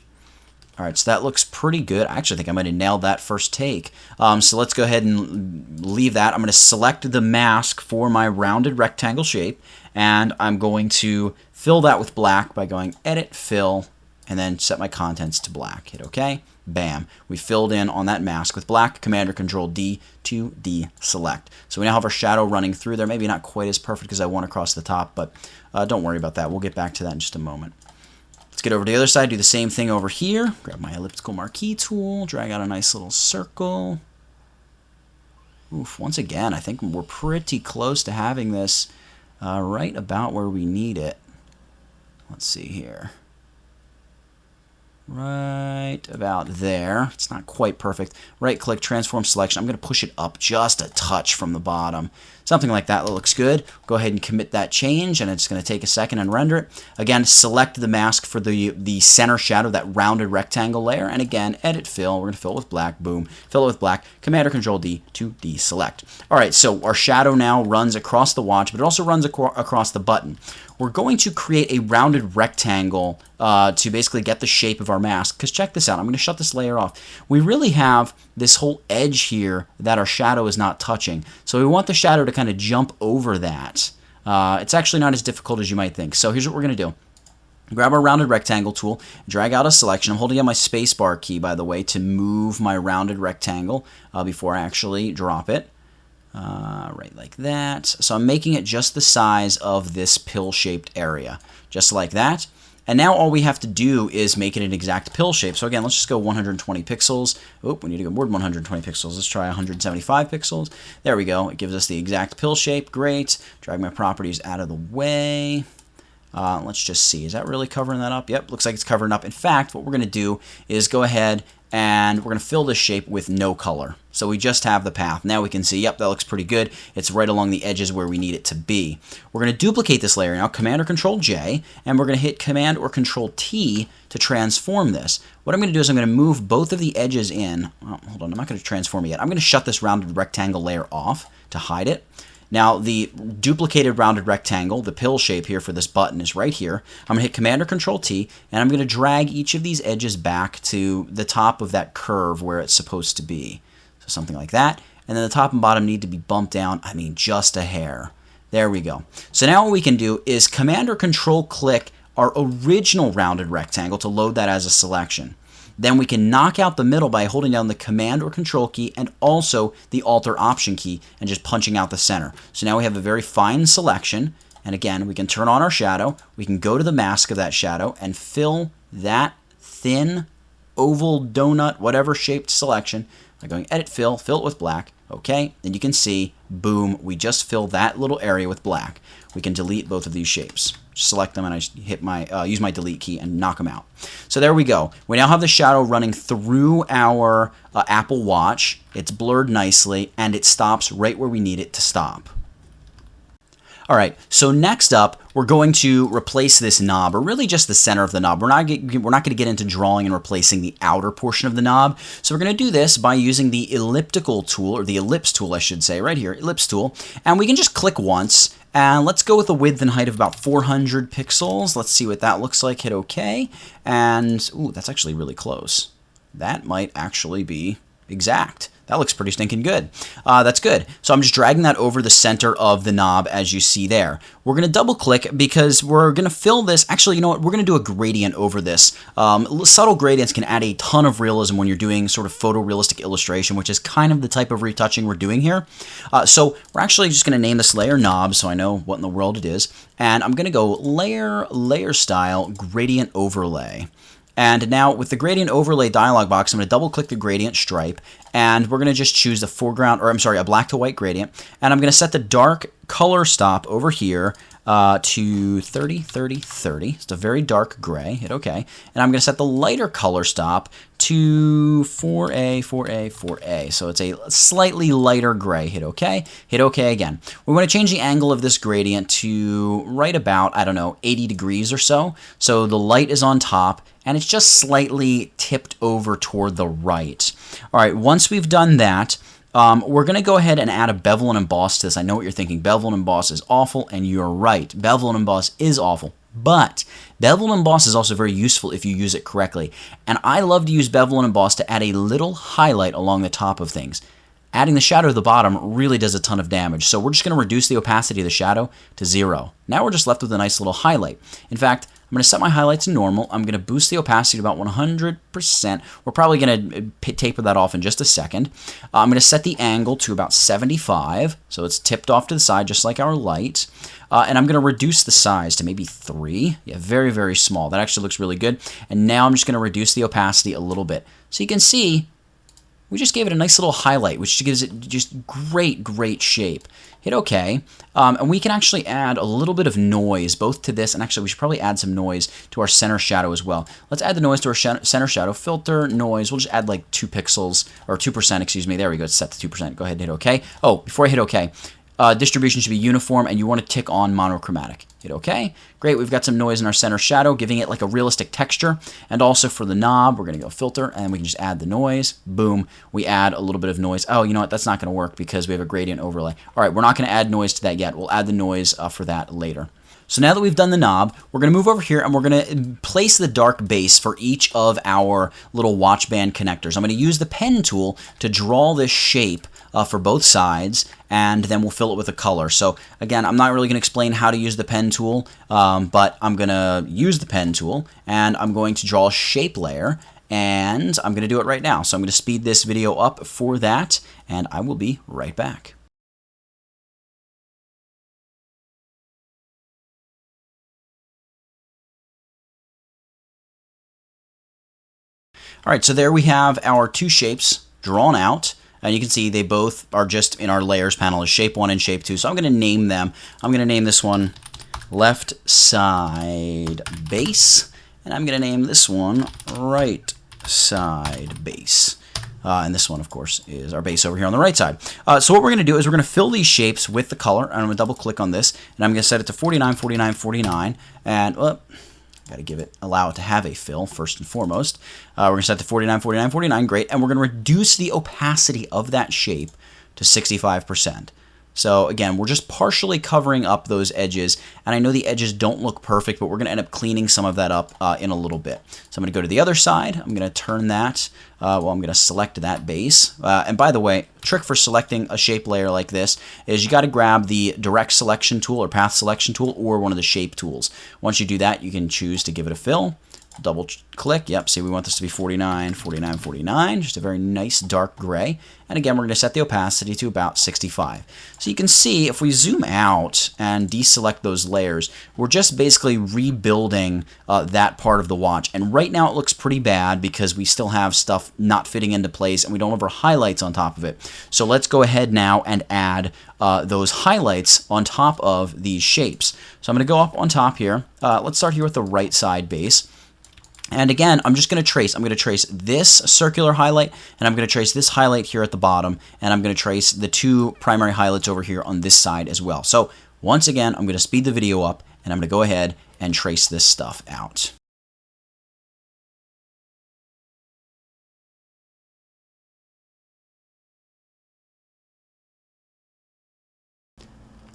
All right, so that looks pretty good. I actually think I might have nailed that first take. So let's go ahead and leave that. I'm going to select the mask for my rounded rectangle shape, and I'm going to fill that with black by going Edit, Fill, and then set my contents to black. Hit OK. Bam. We filled in on that mask with black. Command or Control D to deselect. So we now have our shadow running through there. Maybe not quite as perfect as I want across the top, but don't worry about that. We'll get back to that in just a moment. Let's get over to the other side. Do the same thing over here. Grab my elliptical marquee tool. Drag out a nice little circle. Oof, once again, I think we're pretty close to having this right about where we need it. Let's see here. Right about there. It's not quite perfect. Right-click, transform selection. I'm going to push it up just a touch from the bottom. Something like that looks good. Go ahead and commit that change, and it's going to take a second and render it. Again, select the mask for the center shadow, that rounded rectangle layer, and again, edit fill. We're going to fill it with black. Boom. Fill it with black. Command or Control D to deselect. All right, so our shadow now runs across the watch, but it also runs across the button. We're going to create a rounded rectangle to basically get the shape of our mask. Because check this out. I'm going to shut this layer off. We really have this whole edge here that our shadow is not touching. So we want the shadow to kind of jump over that. It's actually not as difficult as you might think. So here's what we're going to do. Grab our rounded rectangle tool, drag out a selection. I'm holding down my spacebar key, by the way, to move my rounded rectangle before I actually drop it. Right like that. So I'm making it just the size of this pill-shaped area, just like that. And now all we have to do is make it an exact pill shape. So again, let's just go 120 pixels. Oh, we need to go more than 120 pixels. Let's try 175 pixels. There we go. It gives us the exact pill shape. Great. Drag my properties out of the way. Let's just see. Is that really covering that up? Yep, looks like it's covering up. In fact, what we're going to do is go ahead and we're going to fill this shape with no color. So we just have the path. Now we can see, yep, that looks pretty good. It's right along the edges where we need it to be. We're going to duplicate this layer now, Command or Control J, and we're going to hit Command or Control T to transform this. What I'm going to do is I'm going to move both of the edges in. Oh, hold on, I'm not going to transform it yet. I'm going to shut this rounded rectangle layer off to hide it. Now, the duplicated rounded rectangle, the pill shape here for this button is right here. I'm going to hit Command or Control T, and I'm going to drag each of these edges back to the top of that curve where it's supposed to be. So something like that. And then the top and bottom need to be bumped down, I mean, just a hair. There we go. So now what we can do is Command or Control click our original rounded rectangle to load that as a selection. Then we can knock out the middle by holding down the Command or Control key and also the Alt or Option key and just punching out the center. So now we have a very fine selection. And again, we can turn on our shadow. We can go to the mask of that shadow and fill that thin, oval, donut, whatever shaped selection by going Edit Fill, fill it with black. Okay, then you can see, boom, we just fill that little area with black. We can delete both of these shapes. Just select them and I hit my use my delete key and knock them out. So there we go. We now have the shadow running through our Apple Watch. It's blurred nicely and it stops right where we need it to stop. All right, so next up, we're going to replace this knob, or really just the center of the knob. We're not going to get into drawing and replacing the outer portion of the knob. So we're going to do this by using the elliptical tool, or the ellipse tool, I should say, right here, ellipse tool. And we can just click once, and let's go with a width and height of about 400 pixels. Let's see what that looks like. Hit OK, and ooh, that's actually really close. That might actually be exact. That looks pretty stinking good. That's good. So I'm just dragging that over the center of the knob as you see there. We're going to double click because we're going to fill this. Actually, you know what? We're going to do a gradient over this. Subtle gradients can add a ton of realism when you're doing sort of photorealistic illustration, which is kind of the type of retouching we're doing here. So we're actually just going to name this layer knob so I know what in the world it is. And I'm going to go layer style gradient overlay. And now with the gradient overlay dialog box, I'm going to double click the gradient stripe and we're going to just choose the foreground, or I'm sorry, a black to white gradient. And I'm going to set the dark color stop over here to 30, 30, 30. It's a very dark gray. Hit OK. And I'm going to set the lighter color stop to 4A, 4A, 4A. So it's a slightly lighter gray. Hit OK. Hit OK again. We want to change the angle of this gradient to right about, I don't know, 80 degrees or so. So the light is on top and it's just slightly tipped over toward the right. All right, once we've done that, we're going to go ahead and add a bevel and emboss to this. I know what you're thinking. Bevel and emboss is awful, and you're right. Bevel and emboss is awful. But bevel and emboss is also very useful if you use it correctly. And I love to use bevel and emboss to add a little highlight along the top of things. Adding the shadow to the bottom really does a ton of damage. So we're just going to reduce the opacity of the shadow to 0. Now we're just left with a nice little highlight. In fact, going to set my highlights to normal. I'm going to boost the opacity to about 100%. We're probably going to taper that off in just a second. I'm going to set the angle to about 75, so it's tipped off to the side just like our light. And I'm going to reduce the size to maybe 3. Yeah, very, very small. That actually looks really good. And now I'm just going to reduce the opacity a little bit. So you can see we just gave it a nice little highlight, which gives it just great, great shape. Hit OK. And we can actually add a little bit of noise both to this, and actually we should probably add some noise to our center shadow as well. Let's add the noise to our center shadow. Filter, noise. We'll just add like 2 pixels, or 2%, excuse me. There we go. It's set to 2%. Go ahead and hit OK. Oh, before I hit OK, distribution should be uniform, and you want to tick on monochromatic. Hit OK. Great, we've got some noise in our center shadow, giving it like a realistic texture. And also for the knob, we're going to go filter, and we can just add the noise. Boom. We add a little bit of noise. Oh, you know what? That's not going to work because we have a gradient overlay. All right, we're not going to add noise to that yet. We'll add the noise for that later. So now that we've done the knob, we're going to move over here and we're going to place the dark base for each of our little watchband connectors. I'm going to use the pen tool to draw this shape for both sides, and then we'll fill it with a color. So again, I'm not really going to explain how to use the pen tool, but I'm going to use the pen tool, and I'm going to draw a shape layer, and I'm going to do it right now. So I'm going to speed this video up for that, and I will be right back. All right, so there we have our 2 shapes drawn out. And you can see they both are just in our layers panel as shape 1 and shape 2. So I'm going to name them. I'm going to name this one left side base. And I'm going to name this one right side base. And this one, of course, is our base over here on the right side. So what we're going to do is we're going to fill these shapes with the color. And I'm going to double click on this. And I'm going to set it to 49, 49, 49. And, well, got to allow it to have a fill first and foremost. We're going to set to 49, 49, 49. Great. And we're going to reduce the opacity of that shape to 65%. So again, we're just partially covering up those edges. And I know the edges don't look perfect, but we're going to end up cleaning some of that up in a little bit. So I'm going to go to the other side. I'm going to turn that. I'm going to select that base. And by the way, trick for selecting a shape layer like this is you got to grab the direct selection tool or path selection tool or one of the shape tools. Once you do that, you can choose to give it a fill. Double click. Yep, see, we want this to be 49, 49, 49. Just a very nice dark gray. And again, we're going to set the opacity to about 65. So you can see if we zoom out and deselect those layers, we're just basically rebuilding that part of the watch. And right now it looks pretty bad because we still have stuff not fitting into place and we don't have our highlights on top of it. So let's go ahead now and add those highlights on top of these shapes. So I'm going to go up on top here. Let's start here with the right side base. And again, I'm just going to trace. I'm going to trace this circular highlight, and I'm going to trace this highlight here at the bottom, and I'm going to trace the 2 primary highlights over here on this side as well. So once again, I'm going to speed the video up, and I'm going to go ahead and trace this stuff out.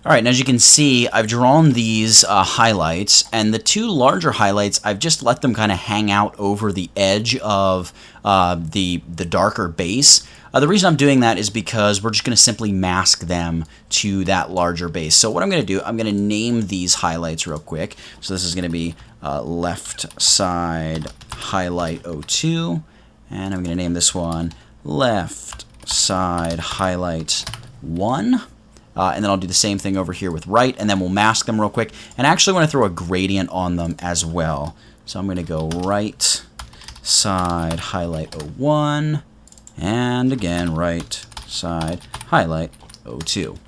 All right, and as you can see, I've drawn these highlights, and the 2 larger highlights, I've just let them kind of hang out over the edge of the darker base. The reason I'm doing that is because we're just going to simply mask them to that larger base. So what I'm going to do, I'm going to name these highlights real quick. So this is going to be left side highlight 02, and I'm going to name this one left side highlight 1. And then I'll do the same thing over here with right, and then we'll mask them real quick. And I actually want to throw a gradient on them as well. So I'm going to go right side highlight 01, and again, right side highlight 02.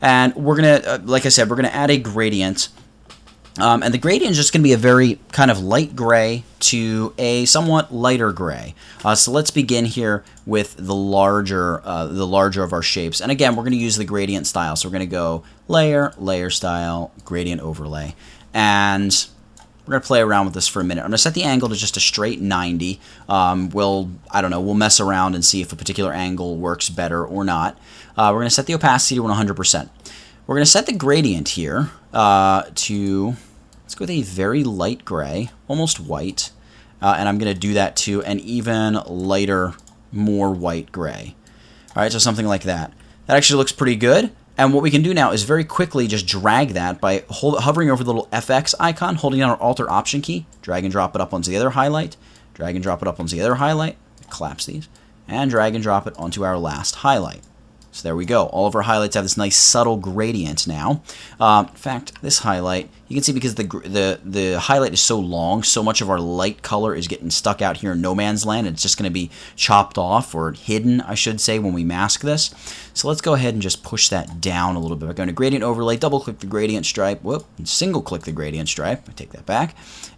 And we're going to, like I said, we're going to add a gradient. And the gradient is just going to be a very kind of light gray to a somewhat lighter gray. So let's begin here with the larger of our shapes. And again, we're going to use the gradient style. So we're going to go layer, layer style, gradient overlay. And we're going to play around with this for a minute. I'm going to set the angle to just a straight 90. We'll mess around and see if a particular angle works better or not. We're going to set the opacity to 100%. We're going to set the gradient here to... Let's go with a very light gray, almost white, and I'm going to do that to an even lighter, more white gray. All right, so something like that. That actually looks pretty good. And what we can do now is very quickly just drag that by hovering over the little FX icon, holding down our Alt-Option key, drag and drop it up onto the other highlight, drag and drop it up onto the other highlight, collapse these, and drag and drop it onto our last highlight. So there we go. All of our highlights have this nice subtle gradient now. In fact, this highlight, you can see because the highlight is so long, so much of our light color is getting stuck out here in no man's land. It's just going to be chopped off, or hidden, I should say, when we mask this. So let's go ahead and just push that down a little bit. By going to Gradient Overlay, double-click the gradient stripe, and single-click the gradient stripe. I take that back.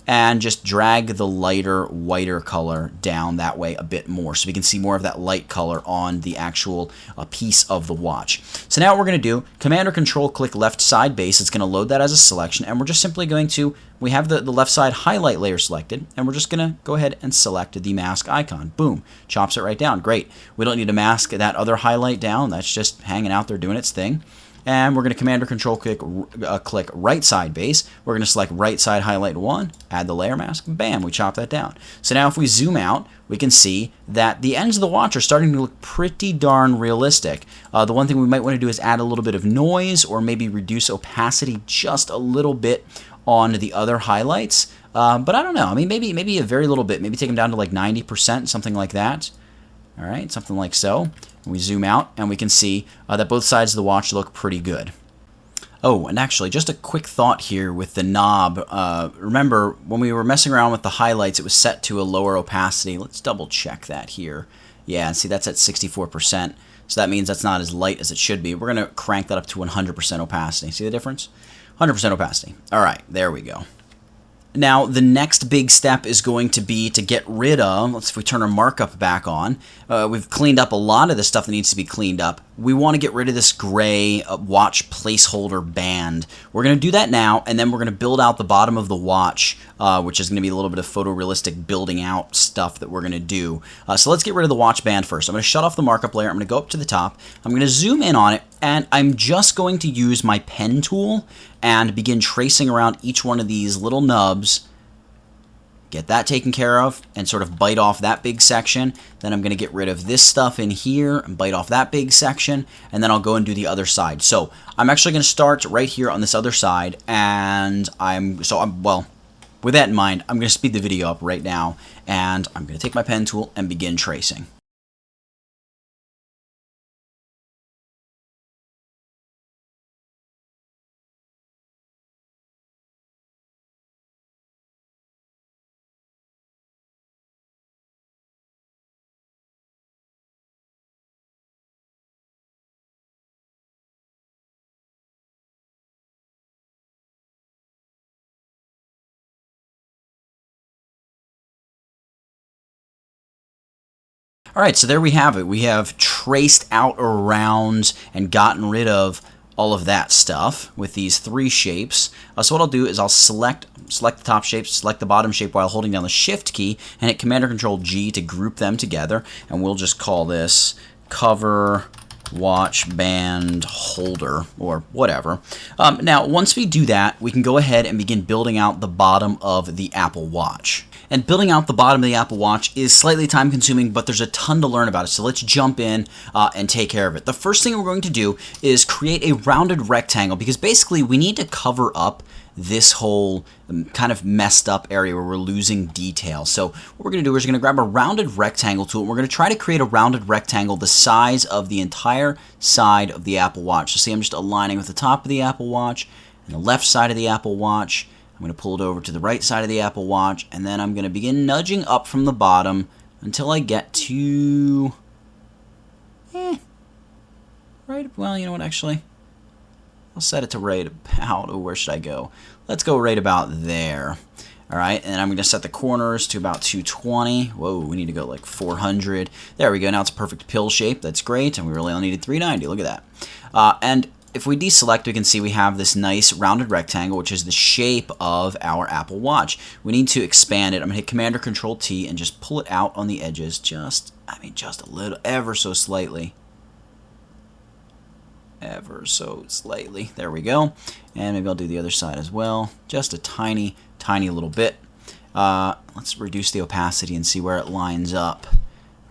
And just drag the lighter, whiter color down that way a bit more, so we can see more of that light color on the actual piece of the watch. So now what we're going to do, Command or Control click left side base. It's going to load that as a selection, and we're just simply going to, we have the left side highlight layer selected, and we're just going to go ahead and select the mask icon. Boom, chops it right down. Great. We don't need to mask that other highlight down. That's just hanging out there doing its thing. And we're going to Command or Control click right side base. We're going to select right side highlight 1, add the layer mask, bam, we chop that down. So now if we zoom out, we can see that the ends of the watch are starting to look pretty darn realistic. The one thing we might want to do is add a little bit of noise, or maybe reduce opacity just a little bit on the other highlights. But I don't know. I mean, maybe a very little bit. Maybe take them down to like 90%, something like that. All right, something like so. We zoom out, and we can see that both sides of the watch look pretty good. Oh, and actually, just a quick thought here with the knob. Remember, when we were messing around with the highlights, it was set to a lower opacity. Let's double check that here. Yeah, and see, that's at 64%. So that means that's not as light as it should be. We're going to crank that up to 100% opacity. See the difference? 100% opacity. All right, there we go. Now, the next big step is going to be to get rid of, let's see if we turn our markup back on. We've cleaned up a lot of the stuff that needs to be cleaned up. We want to get rid of this gray watch placeholder band. We're going to do that now, and then we're going to build out the bottom of the watch, which is going to be a little bit of photorealistic building out stuff that we're going to do. So let's get rid of the watch band first. I'm going to shut off the markup layer. I'm going to go up to the top. I'm going to zoom in on it, and I'm just going to use my pen tool and begin tracing around each one of these little nubs. Get that taken care of and sort of bite off that big section. Then I'm going to get rid of this stuff in here and bite off that big section, and then I'll go and do the other side. So I'm actually going to start right here on this other side, and well, with that in mind, I'm going to speed the video up right now, and I'm going to take my pen tool and begin tracing. Alright, so there we have it. We have traced out around and gotten rid of all of that stuff with these three shapes. So what I'll do is I'll select the top shape, select the bottom shape while holding down the Shift key, and hit Command or Control G to group them together. And we'll just call this Cover Watch Band Holder, or whatever. Now, once we do that, we can go ahead and begin building out the bottom of the Apple Watch. And building out the bottom of the Apple Watch is slightly time consuming, but there's a ton to learn about it. So let's jump in and take care of it. The first thing we're going to do is create a rounded rectangle, because basically we need to cover up this whole kind of messed up area where we're losing detail. So what we're going to do is we're going to grab a rounded rectangle tool, and we're going to try to create a rounded rectangle the size of the entire side of the Apple Watch. So see, I'm just aligning with the top of the Apple Watch and the left side of the Apple Watch. I'm going to pull it over to the right side of the Apple Watch, and then I'm going to begin nudging up from the bottom until I get to, right, well, you know what, actually, I'll set it to right about, where should I go? Let's go right about there. All right, and I'm going to set the corners to about 220. Whoa, we need to go like 400. There we go. Now it's a perfect pill shape. That's great, and we really only needed 390. Look at that. And if we deselect, we can see we have this nice rounded rectangle, which is the shape of our Apple Watch. We need to expand it. I'm going to hit Command or Control T and just pull it out on the edges, just a little, ever so slightly. Ever so slightly. There we go. And maybe I'll do the other side as well. Just a tiny, tiny little bit. Let's reduce the opacity and see where it lines up.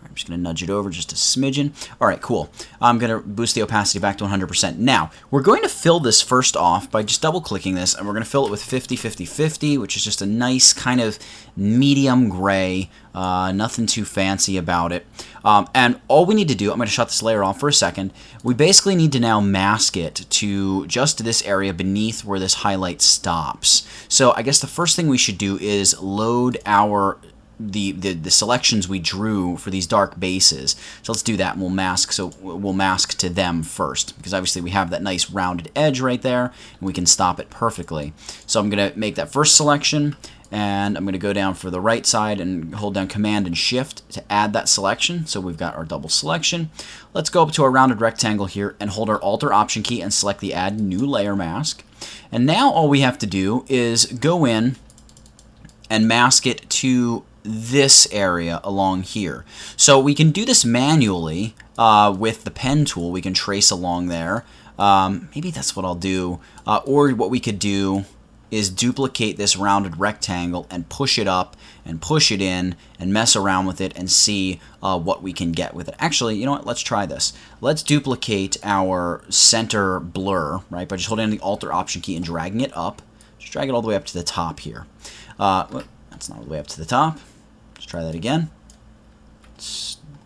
I'm just going to nudge it over just a smidgen. All right, cool. I'm going to boost the opacity back to 100%. Now, we're going to fill this first off by just double-clicking this, and we're going to fill it with 50-50-50, which is just a nice kind of medium gray, nothing too fancy about it. And all we need to do, I'm going to shut this layer off for a second, we basically need to now mask it to just this area beneath where this highlight stops. So I guess the first thing we should do is load our the selections we drew for these dark bases. So let's do that, and we'll mask. So we'll mask to them first, because obviously we have that nice rounded edge right there, and we can stop it perfectly. So I'm going to make that first selection, and I'm going to go down for the right side and hold down Command and Shift to add that selection. So we've got our double selection. Let's go up to our rounded rectangle here and hold our Alt or Option key and select the Add New Layer Mask. And now all we have to do is go in and mask it to this area along here. So we can do this manually with the pen tool. We can trace along there. Maybe that's what I'll do. Or what we could do is duplicate this rounded rectangle and push it up and push it in and mess around with it and see what we can get with it. Actually, you know what? Let's try this. Let's duplicate our center blur, right, by just holding the Alt or Option key and dragging it up. Just drag it all the way up to the top here. That's not all the way up to the top. Let's try that again.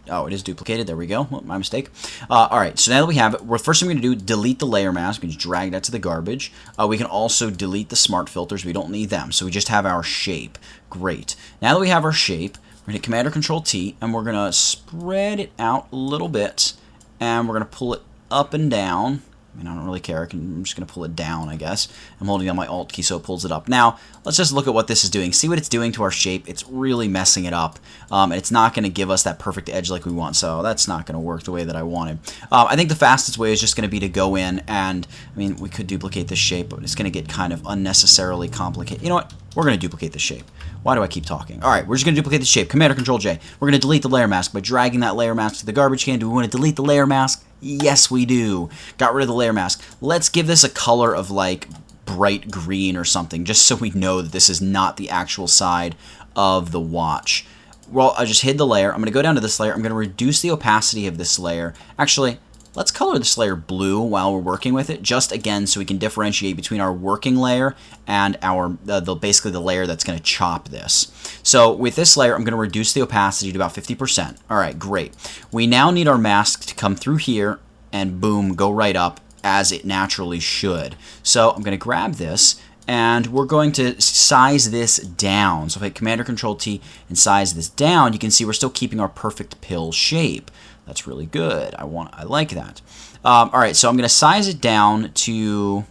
Oh, it is duplicated. There we go. Well, my mistake. All right, so now that we have it, first thing we're going to do, delete the layer mask. We can just drag that to the garbage. We can also delete the smart filters. We don't need them, so we just have our shape. Great. Now that we have our shape, we're going to hit Command or Control T, and we're going to spread it out a little bit, and we're going to pull it up and down. I mean, I don't really care. I'm just going to pull it down, I guess. I'm holding down my Alt key so it pulls it up. Now, let's just look at what this is doing. See what it's doing to our shape. It's really messing it up. And it's not going to give us that perfect edge like we want. So that's not going to work the way that I wanted. I think the fastest way is just going to be to go in and, I mean, we could duplicate this shape, but it's going to get kind of unnecessarily complicated. You know what? We're going to duplicate the shape. Why do I keep talking? All right, we're just going to duplicate the shape. Command or Control J. We're going to delete the layer mask by dragging that layer mask to the garbage can. Do we want to delete the layer mask? Yes, we do. Got rid of the layer mask. Let's give this a color of like bright green or something, just so we know that this is not the actual side of the watch. Well, I just hid the layer. I'm going to go down to this layer. I'm going to reduce the opacity of this layer. Actually, let's color this layer blue while we're working with it, just again so we can differentiate between our working layer and our basically the layer that's going to chop this. So with this layer, I'm going to reduce the opacity to about 50%. All right, great. We now need our mask to come through here and boom, go right up as it naturally should. So I'm going to grab this and we're going to size this down. So if I hit Command or Control T and size this down, you can see we're still keeping our perfect pill shape. That's really good. I like that. All right, so I'm going to size it down to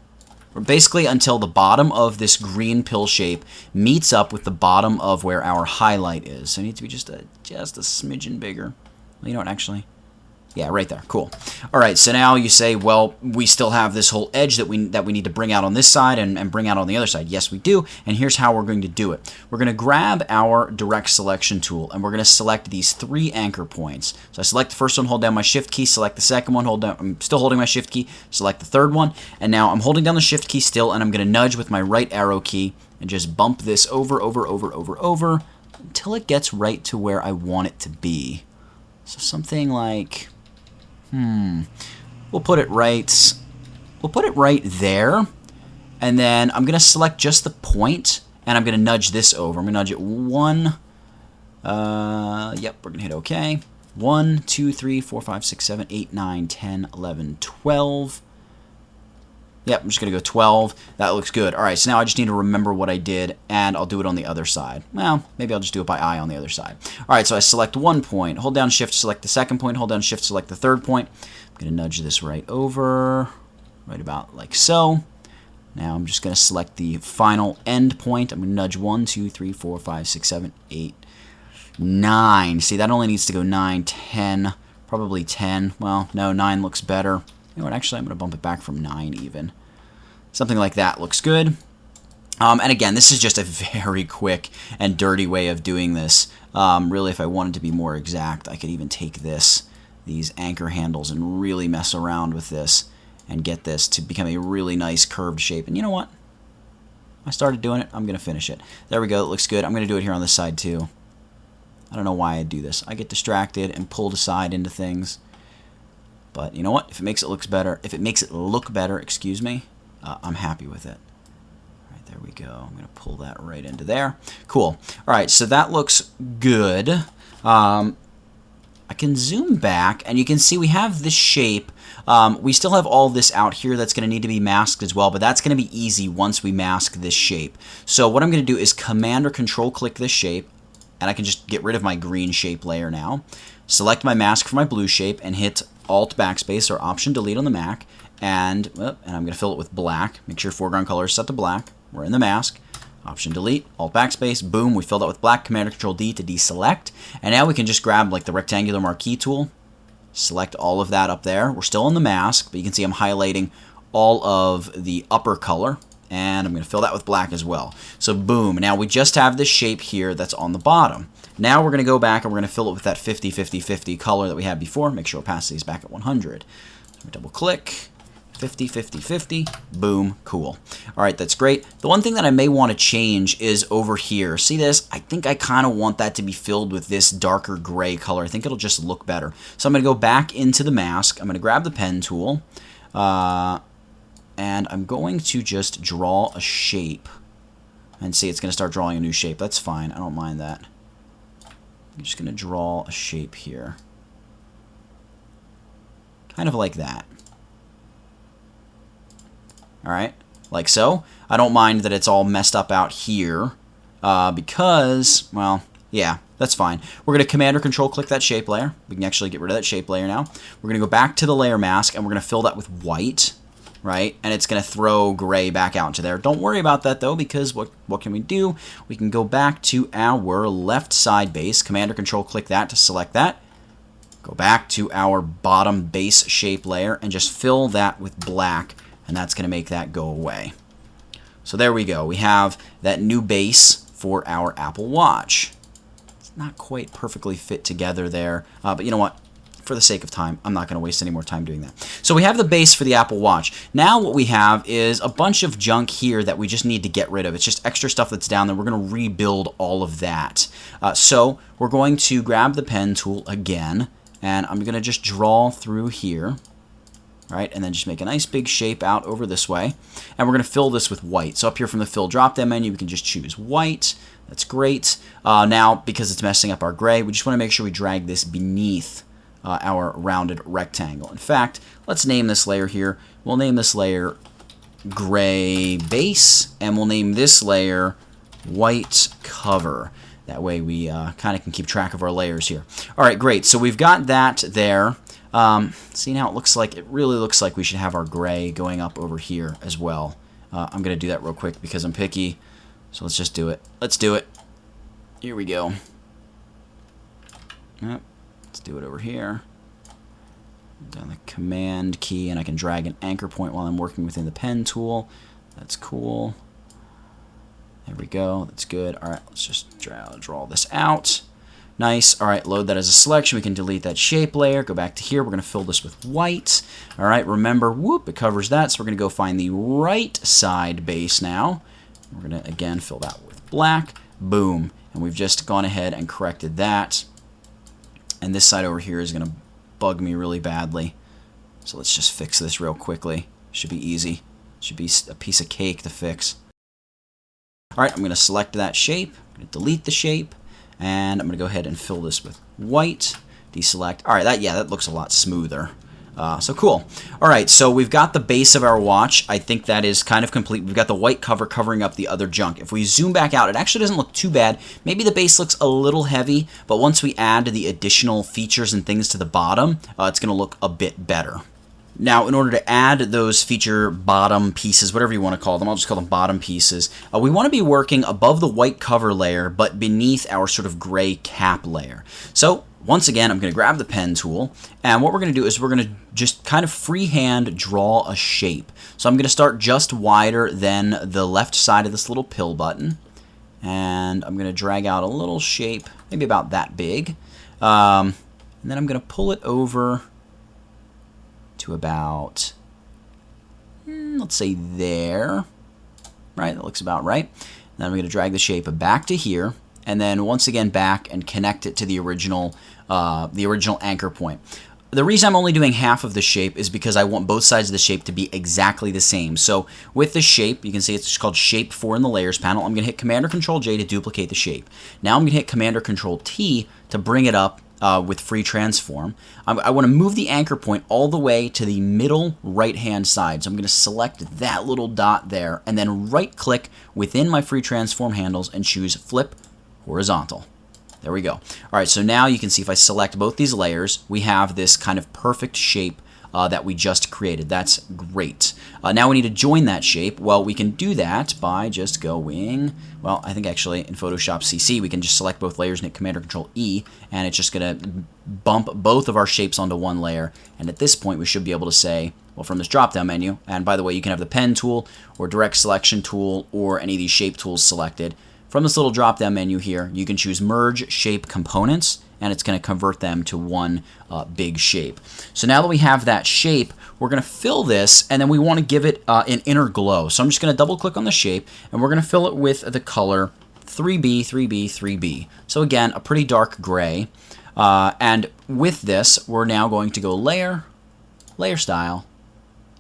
basically until the bottom of this green pill shape meets up with the bottom of where our highlight is. So it needs to be just a smidgen bigger. Well, you know what, actually? Yeah, right there. Cool. All right, so now you say, well, we still have this whole edge that we need to bring out on this side and bring out on the other side. Yes, we do, and here's how we're going to do it. We're going to grab our direct selection tool, and we're going to select these 3 anchor points. So I select the first one, hold down my Shift key, select the second one, hold down. I'm still holding my Shift key, select the third one, and now I'm holding down the Shift key still, and I'm going to nudge with my right arrow key and just bump this over until it gets right to where I want it to be. So something like... We'll put it right there, and then I'm going to select just the point, and I'm going to nudge this over. I'm going to nudge it 1. Yep, we're going to hit OK. 1, 2, 3, 4, 5, 6, 7, 8, 9, 10, 11, 12. Yep, I'm just going to go 12. That looks good. All right, so now I just need to remember what I did, and I'll do it on the other side. Well, maybe I'll just do it by eye on the other side. All right, so I select 1 point, hold down Shift, select the second point, hold down Shift, select the third point. I'm going to nudge this right over, right about like so. Now I'm just going to select the final end point. I'm going to nudge 1, 2, 3, 4, 5, 6, 7, 8, 9. See, that only needs to go 9, 10, probably 10. Well, no, 9 looks better. You know what, actually, I'm going to bump it back from 9 even. Something like that looks good. And again, this is just a very quick and dirty way of doing this. Really, if I wanted to be more exact, I could even take these anchor handles and really mess around with this and get this to become a really nice curved shape. And you know what? I started doing it. I'm going to finish it. There we go. It looks good. I'm going to do it here on this side too. I don't know why I do this. I get distracted and pulled aside into things. But you know what? If it makes it look better, excuse me, I'm happy with it. All right, there we go. I'm going to pull that right into there. Cool. All right, so that looks good. I can zoom back, and you can see we have this shape. We still have all this out here that's going to need to be masked as well, but that's going to be easy once we mask this shape. So what I'm going to do is Command or Control-click this shape, and I can just get rid of my green shape layer now. Select my mask for my blue shape, and hit Alt-Backspace or Option-Delete on the Mac, and I'm going to fill it with black. Make sure foreground color is set to black. We're in the mask. Option delete, Alt backspace, boom, we filled that with black, Command or Control D to deselect. And now we can just grab like the rectangular marquee tool, select all of that up there. We're still in the mask, but you can see I'm highlighting all of the upper color, and I'm going to fill that with black as well. So boom, now we just have this shape here that's on the bottom. Now we're going to go back and we're going to fill it with that 50-50-50 color that we had before. Make sure opacity is back at 100. So double click. 50, 50, 50, boom, cool. All right, that's great. The one thing that I may want to change is over here. See this? I think I kind of want that to be filled with this darker gray color. I think it'll just look better. So I'm going to go back into the mask. I'm going to grab the pen tool, and I'm going to just draw a shape. And see, it's going to start drawing a new shape. That's fine. I don't mind that. I'm just going to draw a shape here. Kind of like that. All right, like so. I don't mind that it's all messed up out here because, well, yeah, that's fine. We're going to Command or Control click that shape layer. We can actually get rid of that shape layer now. We're going to go back to the layer mask, and we're going to fill that with white, right? And it's going to throw gray back out into there. Don't worry about that, though, because what can we do? We can go back to our left side base, Command or Control click that to select that. Go back to our bottom base shape layer and just fill that with black. And that's going to make that go away. So there we go. We have that new base for our Apple Watch. It's not quite perfectly fit together there, but you know what? For the sake of time, I'm not going to waste any more time doing that. So we have the base for the Apple Watch. Now what we have is a bunch of junk here that we just need to get rid of. It's just extra stuff that's down there. We're going to rebuild all of that. So we're going to grab the pen tool again, and I'm going to just draw through here. Right, and then just make a nice big shape out over this way. And we're going to fill this with white. So up here from the Fill drop-down menu, we can just choose white. That's great. Now, because it's messing up our gray, we just want to make sure we drag this beneath our rounded rectangle. In fact, let's name this layer here. We'll name this layer Gray Base, and we'll name this layer White Cover. That way we kind of can keep track of our layers here. All right, great. So we've got that there. See, now it really looks like we should have our gray going up over here as well. I'm going to do that real quick because I'm picky. So let's just do it. Let's do it. Here we go. Yep. Let's do it over here. Down the Command key, and I can drag an anchor point while I'm working within the pen tool. That's cool. There we go. That's good. All right, let's just draw this out. Nice. All right, load that as a selection. We can delete that shape layer. Go back to here. We're going to fill this with white. All right, remember, whoop, it covers that. So we're going to go find the right side base now. We're going to, again, fill that with black. Boom. And we've just gone ahead and corrected that. And this side over here is going to bug me really badly. So let's just fix this real quickly. Should be easy. Should be a piece of cake to fix. All right, I'm going to select that shape. I'm going to delete the shape. And I'm going to go ahead and fill this with white. Deselect. All right, that looks a lot smoother. So cool. All right, so we've got the base of our watch. I think that is kind of complete. We've got the white cover covering up the other junk. If we zoom back out, it actually doesn't look too bad. Maybe the base looks a little heavy, but once we add the additional features and things to the bottom, it's going to look a bit better. Now, in order to add those feature bottom pieces, whatever you want to call them, I'll just call them bottom pieces, we want to be working above the white cover layer, but beneath our sort of gray cap layer. So, once again, I'm going to grab the pen tool, and what we're going to do is we're going to just kind of freehand draw a shape. So I'm going to start just wider than the left side of this little pill button, and I'm going to drag out a little shape, maybe about that big, and then I'm going to pull it over to about, let's say there, right? That looks about right. Then I'm going to drag the shape back to here, and then once again back and connect it to the original anchor point. The reason I'm only doing half of the shape is because I want both sides of the shape to be exactly the same. So with the shape, you can see it's called Shape 4 in the Layers panel. I'm going to hit Command or Control J to duplicate the shape. Now I'm going to hit Command or Control T to bring it up with Free Transform. I want to move the anchor point all the way to the middle right-hand side. So I'm going to select that little dot there, and then right-click within my Free Transform handles and choose Flip Horizontal. There we go. All right, so now you can see if I select both these layers, we have this kind of perfect shape that we just created. That's great. Now we need to join that shape. Well, we can do that by just going, well, I think actually in Photoshop CC, we can just select both layers and hit Command or Control E, and it's just going to bump both of our shapes onto one layer. And at this point, we should be able to say, well, from this drop-down menu, and by the way, you can have the pen tool or direct selection tool or any of these shape tools selected. From this little drop-down menu here, you can choose Merge Shape Components, and it's going to convert them to one big shape. So now that we have that shape, we're going to fill this, and then we want to give it an inner glow. So I'm just going to double-click on the shape, and we're going to fill it with the color 3B, 3B, 3B. So again, a pretty dark gray. And with this, we're now going to go Layer, Layer Style,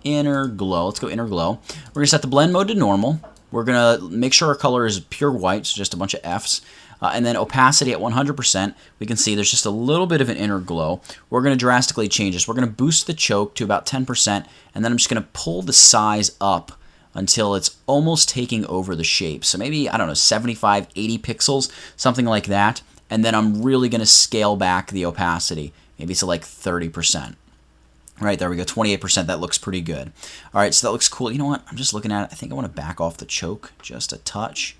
Inner Glow. Let's go Inner Glow. We're going to set the blend mode to normal. We're going to make sure our color is pure white, so just a bunch of Fs. And then opacity at 100%. We can see there's just a little bit of an inner glow. We're going to drastically change this. We're going to boost the choke to about 10%, and then I'm just going to pull the size up until it's almost taking over the shape. So maybe, I don't know, 75, 80 pixels, something like that. And then I'm really going to scale back the opacity, maybe to like 30%. Right, there we go, 28%. That looks pretty good. All right, so that looks cool. You know what? I'm just looking at it. I think I want to back off the choke just a touch.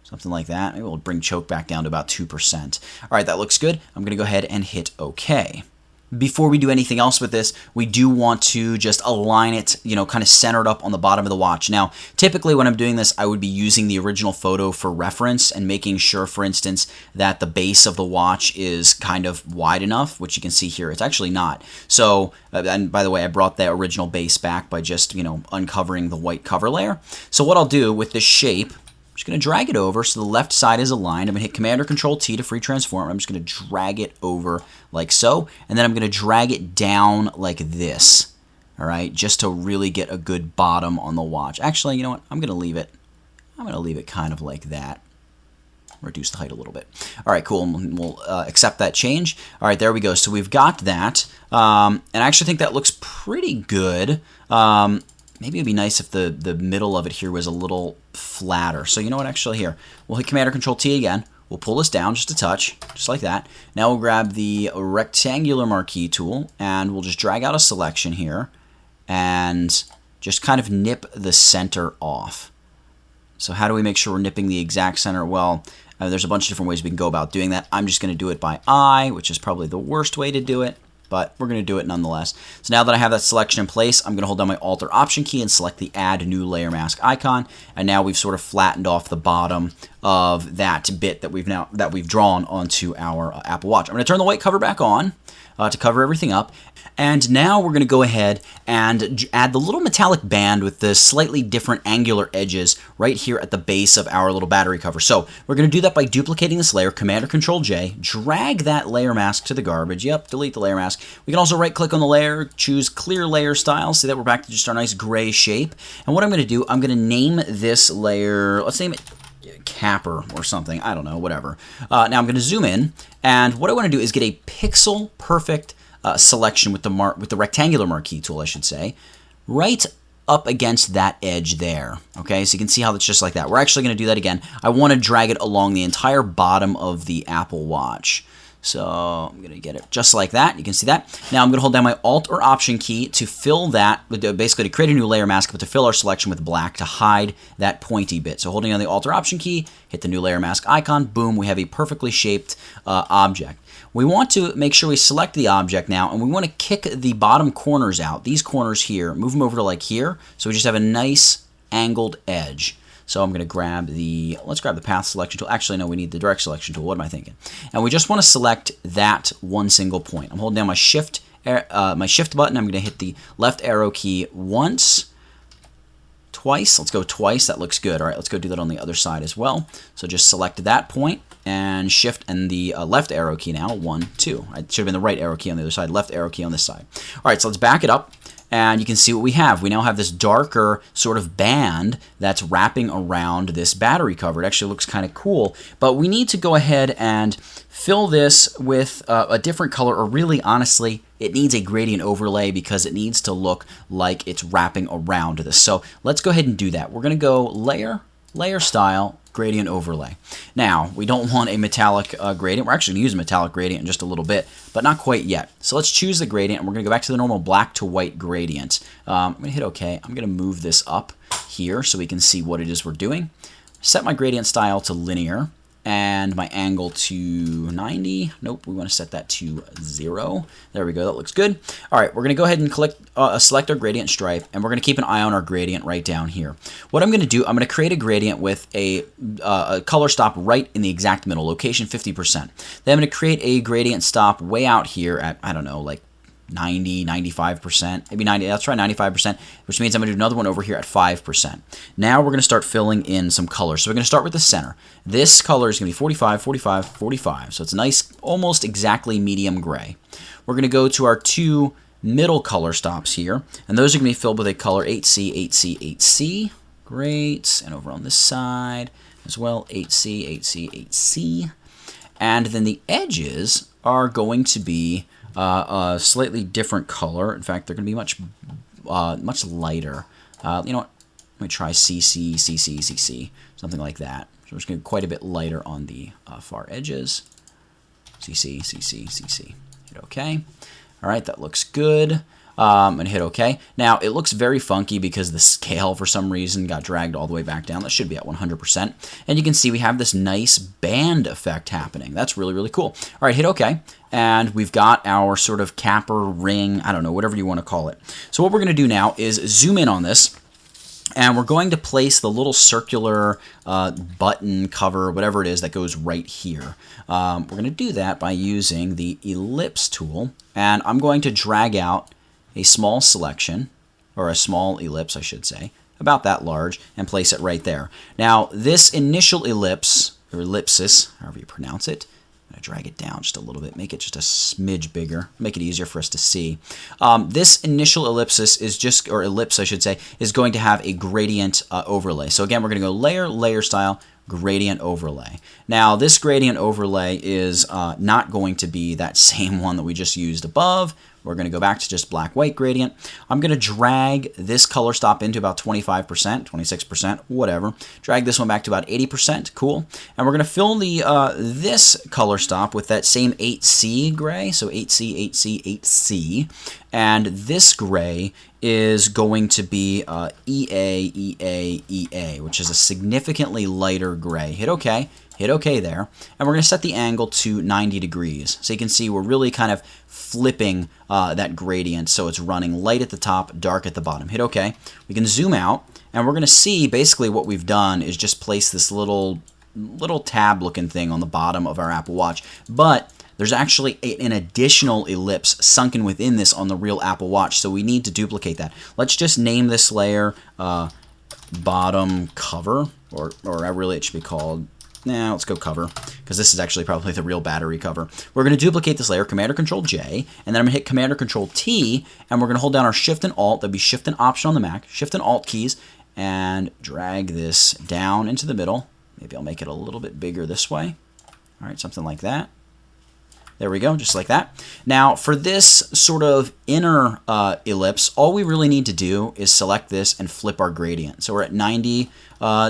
Something like that. Maybe we'll bring choke back down to about 2%. All right, that looks good. I'm going to go ahead and hit OK. Before we do anything else with this, we do want to just align it, you know, kind of centered up on the bottom of the watch. Now, typically when I'm doing this, I would be using the original photo for reference and making sure, for instance, that the base of the watch is kind of wide enough, which you can see here. It's actually not. So, and by the way, I brought the original base back by just, you know, uncovering the white cover layer. So what I'll do with this shape, I'm just going to drag it over so the left side is aligned. I'm going to hit Command or Control T to free transform. I'm just going to drag it over like so, and then I'm going to drag it down like this, all right, just to really get a good bottom on the watch. Actually, you know what? I'm going to leave it. I'm going to leave it kind of like that. Reduce the height a little bit. All right, cool. We'll accept that change. All right, there we go. So we've got that, and I actually think that looks pretty good. Maybe it'd be nice if the middle of it here was a little flatter. So you know what, actually here, we'll hit Command or Control T again. We'll pull this down just a touch, just like that. Now we'll grab the rectangular marquee tool, and we'll just drag out a selection here, and just kind of nip the center off. So how do we make sure we're nipping the exact center? Well, there's a bunch of different ways we can go about doing that. I'm just going to do it by eye, which is probably the worst way to do it, but we're going to do it nonetheless. So now that I have that selection in place, I'm going to hold down my Alt or Option key and select the Add New Layer Mask icon. And now we've sort of flattened off the bottom of that bit that we've drawn onto our Apple Watch. I'm going to turn the white cover back on to cover everything up. And now we're going to go ahead and add the little metallic band with the slightly different angular edges right here at the base of our little battery cover. So we're going to do that by duplicating this layer, Command or Control J, drag that layer mask to the garbage. Yep, delete the layer mask. We can also right-click on the layer, choose Clear Layer Style, so that we're back to just our nice gray shape. And what I'm going to do, I'm going to name this layer, let's name it Capper or something. I don't know, whatever. Now I'm going to zoom in, and what I want to do is get a pixel perfect selection with the rectangular marquee tool, I should say, right up against that edge there. Okay, so you can see how it's just like that. We're actually going to do that again. I want to drag it along the entire bottom of the Apple Watch. So I'm going to get it just like that. You can see that. Now I'm going to hold down my Alt or Option key to fill that, basically to create a new layer mask, but to fill our selection with black to hide that pointy bit. So holding down the Alt or Option key, hit the new layer mask icon, boom, we have a perfectly shaped object. We want to make sure we select the object now, and we want to kick the bottom corners out. These corners here, move them over to like here, so we just have a nice angled edge. So I'm going to grab let's grab the path selection tool. Actually, no, we need the direct selection tool. What am I thinking? And we just want to select that one single point. I'm holding down my shift button. I'm going to hit the left arrow key once, twice. Let's go twice. That looks good. All right, let's go do that on the other side as well. So just select that point and shift and the left arrow key now. 1, 2. It should have been the right arrow key on the other side, left arrow key on this side. All right, so let's back it up. And you can see what we have. We now have this darker sort of band that's wrapping around this battery cover. It actually looks kind of cool. But we need to go ahead and fill this with a different color, or really, honestly, it needs a gradient overlay because it needs to look like it's wrapping around this. So let's go ahead and do that. We're going to go layer, layer style, gradient overlay. Now, we don't want a metallic gradient. We're actually going to use a metallic gradient in just a little bit, but not quite yet. So let's choose the gradient, and we're going to go back to the normal black to white gradient. I'm going to hit OK. I'm going to move this up here so we can see what it is we're doing. Set my gradient style to linear, and my angle to 90. Nope, we want to set that to 0. There we go, that looks good. All right, we're going to go ahead and select our gradient stripe, and we're going to keep an eye on our gradient right down here. What I'm going to do, I'm going to create a gradient with a color stop right in the exact middle, location 50%. Then I'm going to create a gradient stop way out here at, I don't know, like 90, 95%, maybe 90, that's right, 95%, which means I'm going to do another one over here at 5%. Now we're going to start filling in some color. So we're going to start with the center. This color is going to be 45, 45, 45. So it's a nice, almost exactly medium gray. We're going to go to our 2 middle color stops here, and those are going to be filled with a color 8C, 8C, 8C. Great. And over on this side as well, 8C, 8C, 8C. And then the edges are going to be a slightly different color. In fact, they're going to be much lighter. You know what? Let me try CC, CC, CC, something like that. So we're just going to be quite a bit lighter on the far edges. CC, CC, CC. Hit OK. All right, that looks good. And hit OK. Now, it looks very funky because the scale, for some reason, got dragged all the way back down. That should be at 100%. And you can see we have this nice band effect happening. That's really, really cool. All right, hit OK. And we've got our sort of capper, ring, I don't know, whatever you want to call it. So what we're going to do now is zoom in on this. And we're going to place the little circular button, cover, whatever it is that goes right here. We're going to do that by using the ellipse tool. And I'm going to drag out a small selection, or a small ellipse, I should say, about that large, and place it right there. Now, this initial ellipse, or ellipsis, however you pronounce it, I'm going to drag it down just a little bit, make it just a smidge bigger, make it easier for us to see. This initial ellipsis is just, or ellipse, I should say, is going to have a gradient overlay. So again, we're going to go layer, layer style, gradient overlay. Now, this gradient overlay is not going to be that same one that we just used above. We're going to go back to just black-white gradient. I'm going to drag this color stop into about 25%, 26%, whatever. Drag this one back to about 80%. Cool. And we're going to fill the this color stop with that same 8C gray. So 8C, 8C, 8C. And this gray is going to be EA, EA, EA, which is a significantly lighter gray. Hit OK. Hit OK there. And we're going to set the angle to 90 degrees. So you can see we're really kind of flipping that gradient so it's running light at the top, dark at the bottom. Hit OK. We can zoom out, and we're going to see basically what we've done is just place this little tab looking thing on the bottom of our Apple Watch. But there's actually an additional ellipse sunken within this on the real Apple Watch, so we need to duplicate that. Let's just name this layer bottom cover, or really it should be called, nah, let's go cover, because this is actually probably the real battery cover. We're going to duplicate this layer, Command or Control J, and then I'm going to hit Command or Control T, and we're going to hold down our Shift and Alt, that'd be Shift and Option on the Mac, Shift and Alt keys, and drag this down into the middle. Maybe I'll make it a little bit bigger this way. All right, something like that. There we go, just like that. Now, for this sort of inner ellipse, all we really need to do is select this and flip our gradient. So we're at 90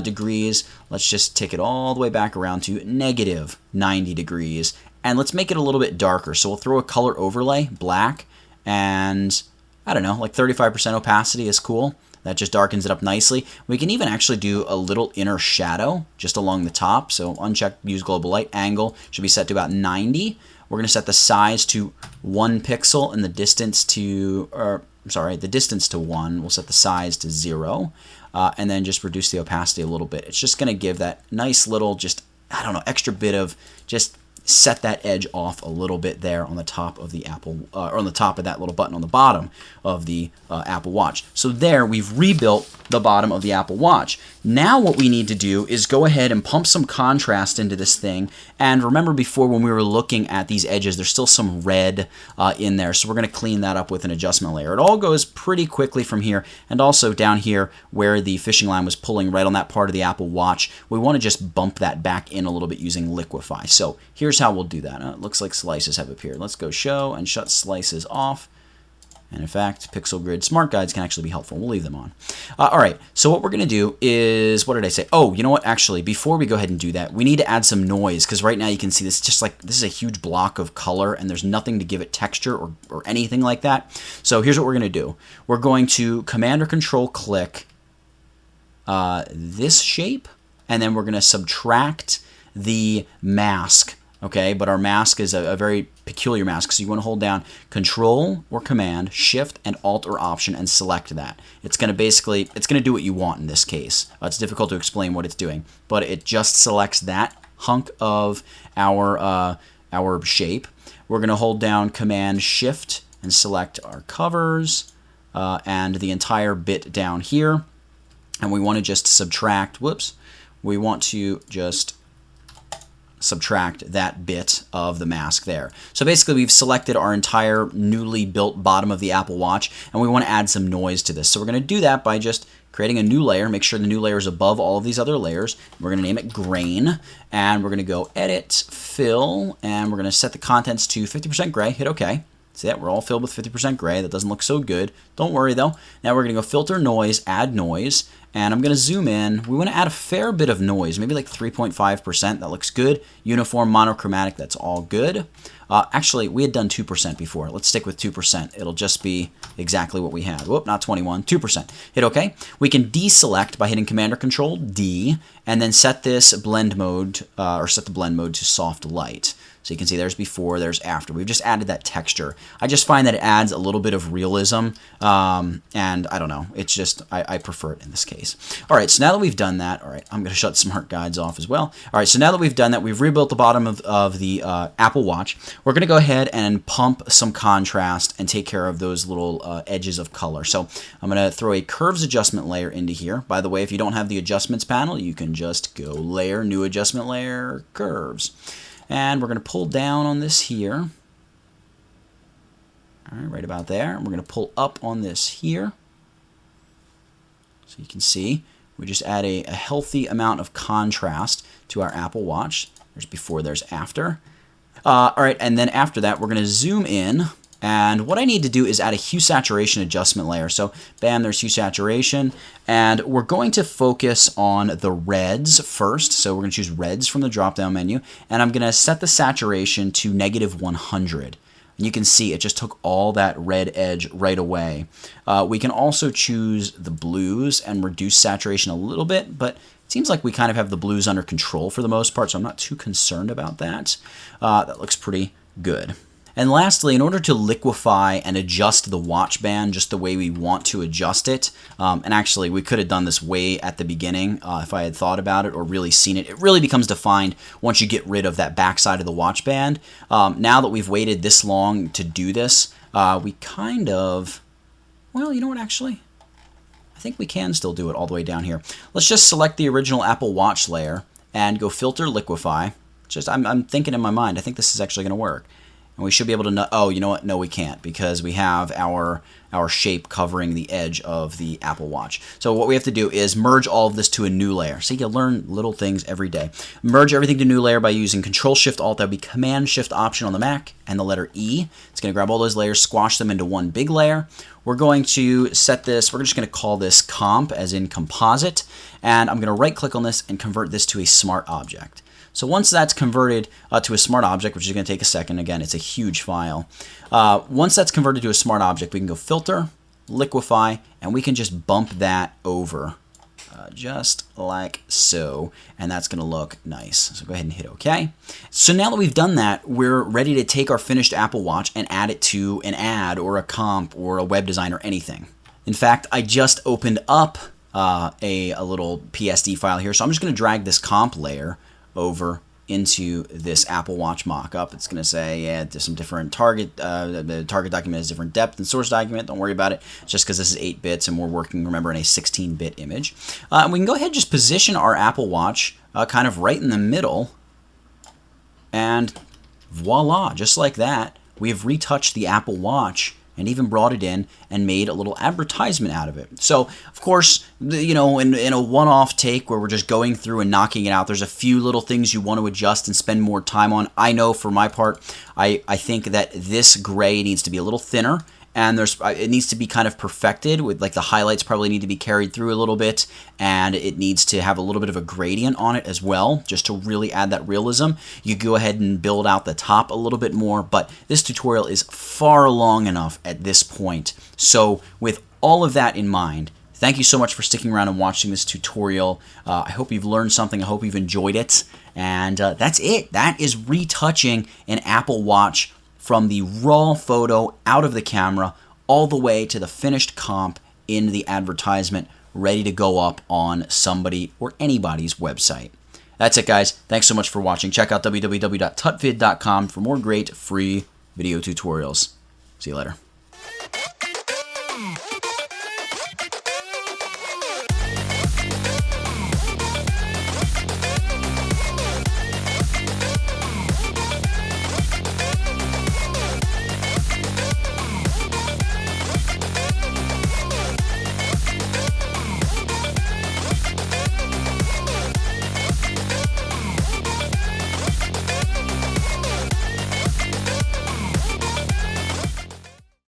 degrees. Let's just take it all the way back around to negative 90 degrees. And let's make it a little bit darker. So we'll throw a color overlay, black, and I don't know, like 35% opacity is cool. That just darkens it up nicely. We can even actually do a little inner shadow just along the top. So uncheck use global light, angle should be set to about 90. We're going to set the size to 1 pixel and the distance to, the distance to 1. We'll set the size to 0. And then just reduce the opacity a little bit. It's just going to give that nice little, just, I don't know, extra bit of just set that edge off a little bit there on the top of the Apple, or on the top of that little button on the bottom of the Apple Watch. So there, we've rebuilt the bottom of the Apple Watch. Now what we need to do is go ahead and pump some contrast into this thing. And remember before when we were looking at these edges, there's still some red in there. So we're going to clean that up with an adjustment layer. It all goes pretty quickly from here. And also down here where the fishing line was pulling right on that part of the Apple Watch, we want to just bump that back in a little bit using Liquify. So here's how we'll do that. It looks like slices have appeared. Let's go show and shut slices off. And in fact, Pixel Grid Smart Guides can actually be helpful. We'll leave them on. All right, so what we're going to do is, what did I say? Oh, you know what? Actually, before we go ahead and do that, we need to add some noise, because right now you can see this just like, this is a huge block of color, and there's nothing to give it texture or anything like that. So here's what we're going to do. We're going to Command or Control click this shape, and then we're going to subtract the mask. Okay, but our mask is a very peculiar mask, so you want to hold down Control or Command, Shift, and Alt or Option, and select that. It's going to do what you want in this case. It's difficult to explain what it's doing, but it just selects that hunk of our shape. We're going to hold down Command, Shift, and select our covers and the entire bit down here. And we want to just subtract, we want to just subtract that bit of the mask there. So basically we've selected our entire newly built bottom of the Apple Watch, and we want to add some noise to this. So we're going to do that by just creating a new layer. Make sure the new layer is above all of these other layers. We're going to name it Grain, and we're going to go Edit, Fill, and we're going to set the contents to 50% gray. Hit OK. See that? We're all filled with 50% gray. That doesn't look so good. Don't worry though. Now we're going to go Filter, Noise, Add Noise, and I'm going to zoom in. We want to add a fair bit of noise, maybe like 3.5%. That looks good. Uniform, monochromatic, that's all good. Actually, we had done 2% before. Let's stick with 2%. It'll just be exactly what we had. Whoop, not 21, 2%. Hit OK. We can deselect by hitting Command or Control D, and then set this blend mode, or set the blend mode to soft light. So you can see there's before, there's after. We've just added that texture. I just find that it adds a little bit of realism, and I don't know. It's just, I prefer it in this case. All right, so now that we've done that, all right, I'm going to shut Smart Guides off as well. All right, so now that we've done that, we've rebuilt the bottom of the Apple Watch. We're going to go ahead and pump some contrast and take care of those little edges of color. So I'm going to throw a Curves Adjustment layer into here. By the way, if you don't have the Adjustments panel, you can just go Layer, New Adjustment Layer, Curves. And we're going to pull down on this here. All right, right about there. We're going to pull up on this here. So you can see we just add a healthy amount of contrast to our Apple Watch. There's before, there's after. All right, and then after that, we're going to zoom in. And what I need to do is add a hue saturation adjustment layer. So bam, there's hue saturation. And we're going to focus on the reds first. So we're going to choose reds from the drop-down menu. And I'm going to set the saturation to -100. And you can see it just took all that red edge right away. We can also choose the blues and reduce saturation a little bit, but it seems like we kind of have the blues under control for the most part, so I'm not too concerned about that. That looks pretty good. And lastly, in order to liquefy and adjust the watch band just the way we want to adjust it, and actually we could have done this way at the beginning if I had thought about it or really seen it. It really becomes defined once you get rid of that backside of the watch band. Now that we've waited this long to do this, we kind of, well, you know what, actually? I think we can still do it all the way down here. Let's just select the original Apple Watch layer and go Filter, Liquify. Just I'm thinking in my mind, I think this is actually going to work. And we should be able to know, oh, you know what? No, we can't, because we have our shape covering the edge of the Apple Watch. So what we have to do is merge all of this to a new layer. See, you learn little things every day. Merge everything to new layer by using Control-Shift-Alt. That would be Command-Shift-Option on the Mac and the letter E. It's going to grab all those layers, squash them into one big layer. We're going to set this, we're just going to call this Comp, as in Composite. And I'm going to right-click on this and convert this to a Smart Object. So once that's converted to a smart object, which is going to take a second, again, it's a huge file. Once that's converted to a smart object, we can go Filter, Liquify, and we can just bump that over just like so, and that's going to look nice. So go ahead and hit OK. So now that we've done that, we're ready to take our finished Apple Watch and add it to an ad or a comp or a web design or anything. In fact, I just opened up a little PSD file here, so I'm just going to drag this comp layer over into this Apple Watch mockup. It's going to say, yeah, there's some different target. The target document has different depth than source document. Don't worry about it. It's just because this is 8 bits and we're working, remember, in a 16-bit image. And we can go ahead and just position our Apple Watch kind of right in the middle. And voila, just like that, we have retouched the Apple Watch and even brought it in and made a little advertisement out of it. So, of course, you know, in a one-off take where we're just going through and knocking it out, there's a few little things you want to adjust and spend more time on. I know for my part, I think that this gray needs to be a little thinner, and it needs to be kind of perfected with, like, the highlights probably need to be carried through a little bit, and it needs to have a little bit of a gradient on it as well, just to really add that realism. You go ahead and build out the top a little bit more, but this tutorial is far long enough at this point. So with all of that in mind, thank you so much for sticking around and watching this tutorial. I hope you've learned something. I hope you've enjoyed it. And that's it. That is retouching an Apple Watch from the raw photo out of the camera all the way to the finished comp in the advertisement, ready to go up on somebody or anybody's website. That's it, guys. Thanks so much for watching. Check out www.tutvid.com for more great free video tutorials. See you later.